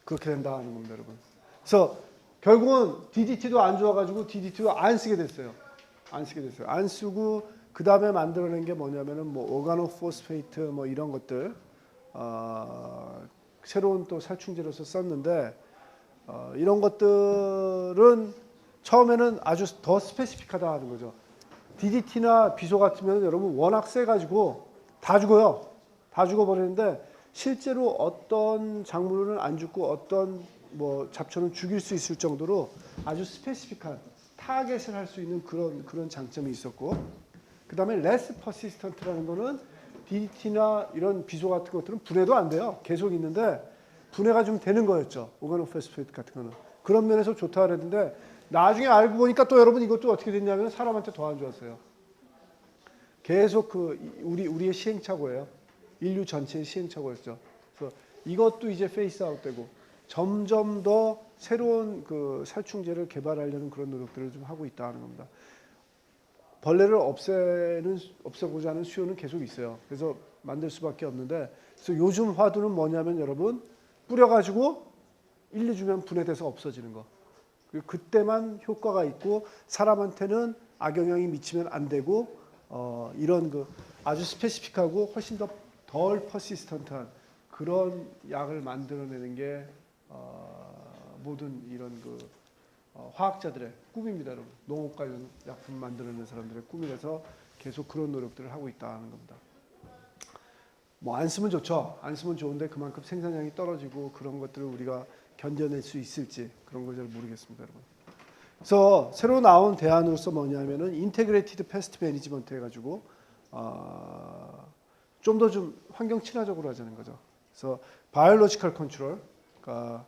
그렇게 된다는 겁니다, 여러분. 그래서 결국은 DDT도 안 좋아가지고 DDT도 안 쓰게 됐어요. 안 쓰게 됐어요. 안 쓰고 그 다음에 만들어낸 게 뭐냐면은 뭐 오가노포스페이트 뭐 이런 것들 새로운 또 살충제로서 썼는데 이런 것들은 처음에는 아주 더 스페시픽하다 하는 거죠. DDT나 비소 같으면 여러분 워낙 세가지고 다 죽어요. 다 죽어버리는데 실제로 어떤 작물은 안 죽고 어떤 뭐 잡초는 죽일 수 있을 정도로 아주 스페시픽한 타겟을 할 수 있는 그런 장점이 있었고 그 다음에 less persistent라는 거는 DDT나 이런 비소 같은 것들은 분해도 안 돼요. 계속 있는데 분해가 좀 되는 거였죠. 오가노포스페이트 같은 거는. 그런 면에서 좋다 그랬는데 나중에 알고 보니까 또 여러분 이것도 어떻게 됐냐면 사람한테 더 안 좋았어요. 계속 그 우리의 시행착오예요. 인류 전체의 시행착오였죠. 그래서 이것도 이제 페이스 아웃되고 점점 더 새로운 그 살충제를 개발하려는 그런 노력들을 좀 하고 있다는 겁니다. 벌레를 없애고자 하는 수요는 계속 있어요. 그래서 만들 수밖에 없는데, 그래서 요즘 화두는 뭐냐면 여러분 뿌려가지고 1, 2주면 분해돼서 없어지는 거. 그때만 효과가 있고 사람한테는 악영향이 미치면 안 되고 이런 그 아주 스페시픽하고 훨씬 더 덜 퍼시스턴트한 그런 약을 만들어내는 게 모든 이런 그 화학자들의 꿈입니다, 여러분. 농업 관련 약품 만들어내는 사람들의 꿈이라서 계속 그런 노력들을 하고 있다는 겁니다. 뭐 안 쓰면 좋죠. 안 쓰면 좋은데 그만큼 생산량이 떨어지고 그런 것들을 우리가 견뎌낼 수 있을지 그런 걸 잘 모르겠습니다, 여러분. 그래서 새로 나온 대안으로서 뭐냐면은 인테그레이티드 패스트 매니지먼트 해가지고 좀 더 좀 환경 친화적으로 하자는 거죠. 그래서 바이올로지컬 컨트롤, 그러니까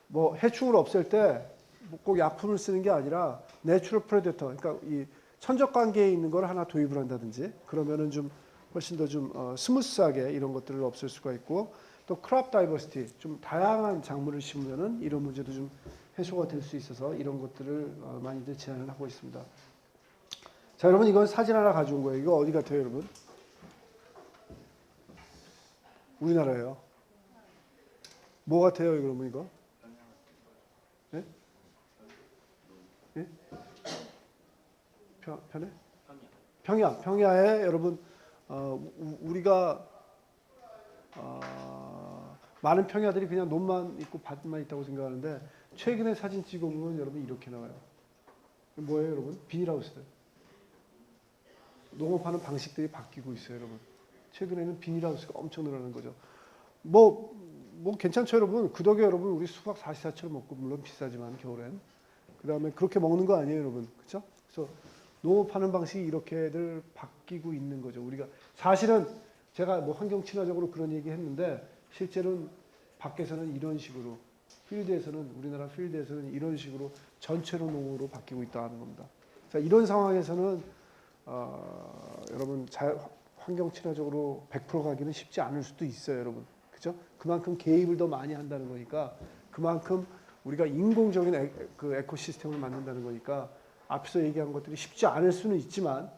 뭐 해충을 없앨 때 꼭 약품을 쓰는 게 아니라 내추럴 프레데터, 그러니까 이 천적 관계에 있는 걸 하나 도입을 한다든지 그러면은 좀 훨씬 더 좀 스무스하게 이런 것들을 없앨 수가 있고, 또 크롭 다이버시티, 좀 다양한 작물을 심으면은 이런 문제도 좀 해소가 될 수 있어서 이런 것들을 많이들 제안을 하고 있습니다. 자, 여러분 이건 사진 하나 가져온 거예요. 이거 어디 같아요, 여러분? 우리나라예요. 뭐 같아요, 그러면 이거? 네? 네? 편해? 평야에 여러분 우리가 많은 평야들이 그냥 논만 있고 밭만 있다고 생각하는데 최근에 사진 찍어보면 여러분 이렇게 나와요. 뭐예요, 여러분? 비닐하우스들. 농업하는 방식들이 바뀌고 있어요, 여러분. 최근에는 비닐하우스가 엄청 늘어나는 거죠. 뭐 괜찮죠, 여러분? 그 덕에 여러분 우리 수박 44처럼 먹고, 물론 비싸지만 겨울엔. 그 다음에 그렇게 먹는 거 아니에요, 여러분? 그렇죠? 그래서 농업하는 방식이 이렇게들 바뀌고 있는 거죠. 우리가 사실은 제가 뭐 환경 친화적으로 그런 얘기 했는데 실제로는 밖에서는 이런 식으로, 우리나라 필드에서는 이런 식으로 전체로 농으로 바뀌고 있다는 겁니다. 자, 이런 상황에서는 여러분 환경 친화적으로 100% 가기는 쉽지 않을 수도 있어요, 여러분. 그죠? 그만큼 개입을 더 많이 한다는 거니까, 그만큼 우리가 인공적인 그 에코시스템을 만든다는 거니까 앞서 얘기한 것들이 쉽지 않을 수는 있지만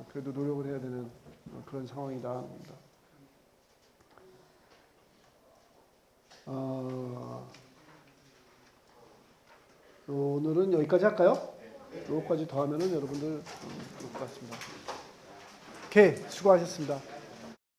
그래도 노력을 해야 되는 그런 상황이다 합니다. 오늘은 여기까지 할까요? 여기까지 더 하면은 여러분들 좋을 것 같습니다. 오케이, 수고하셨습니다.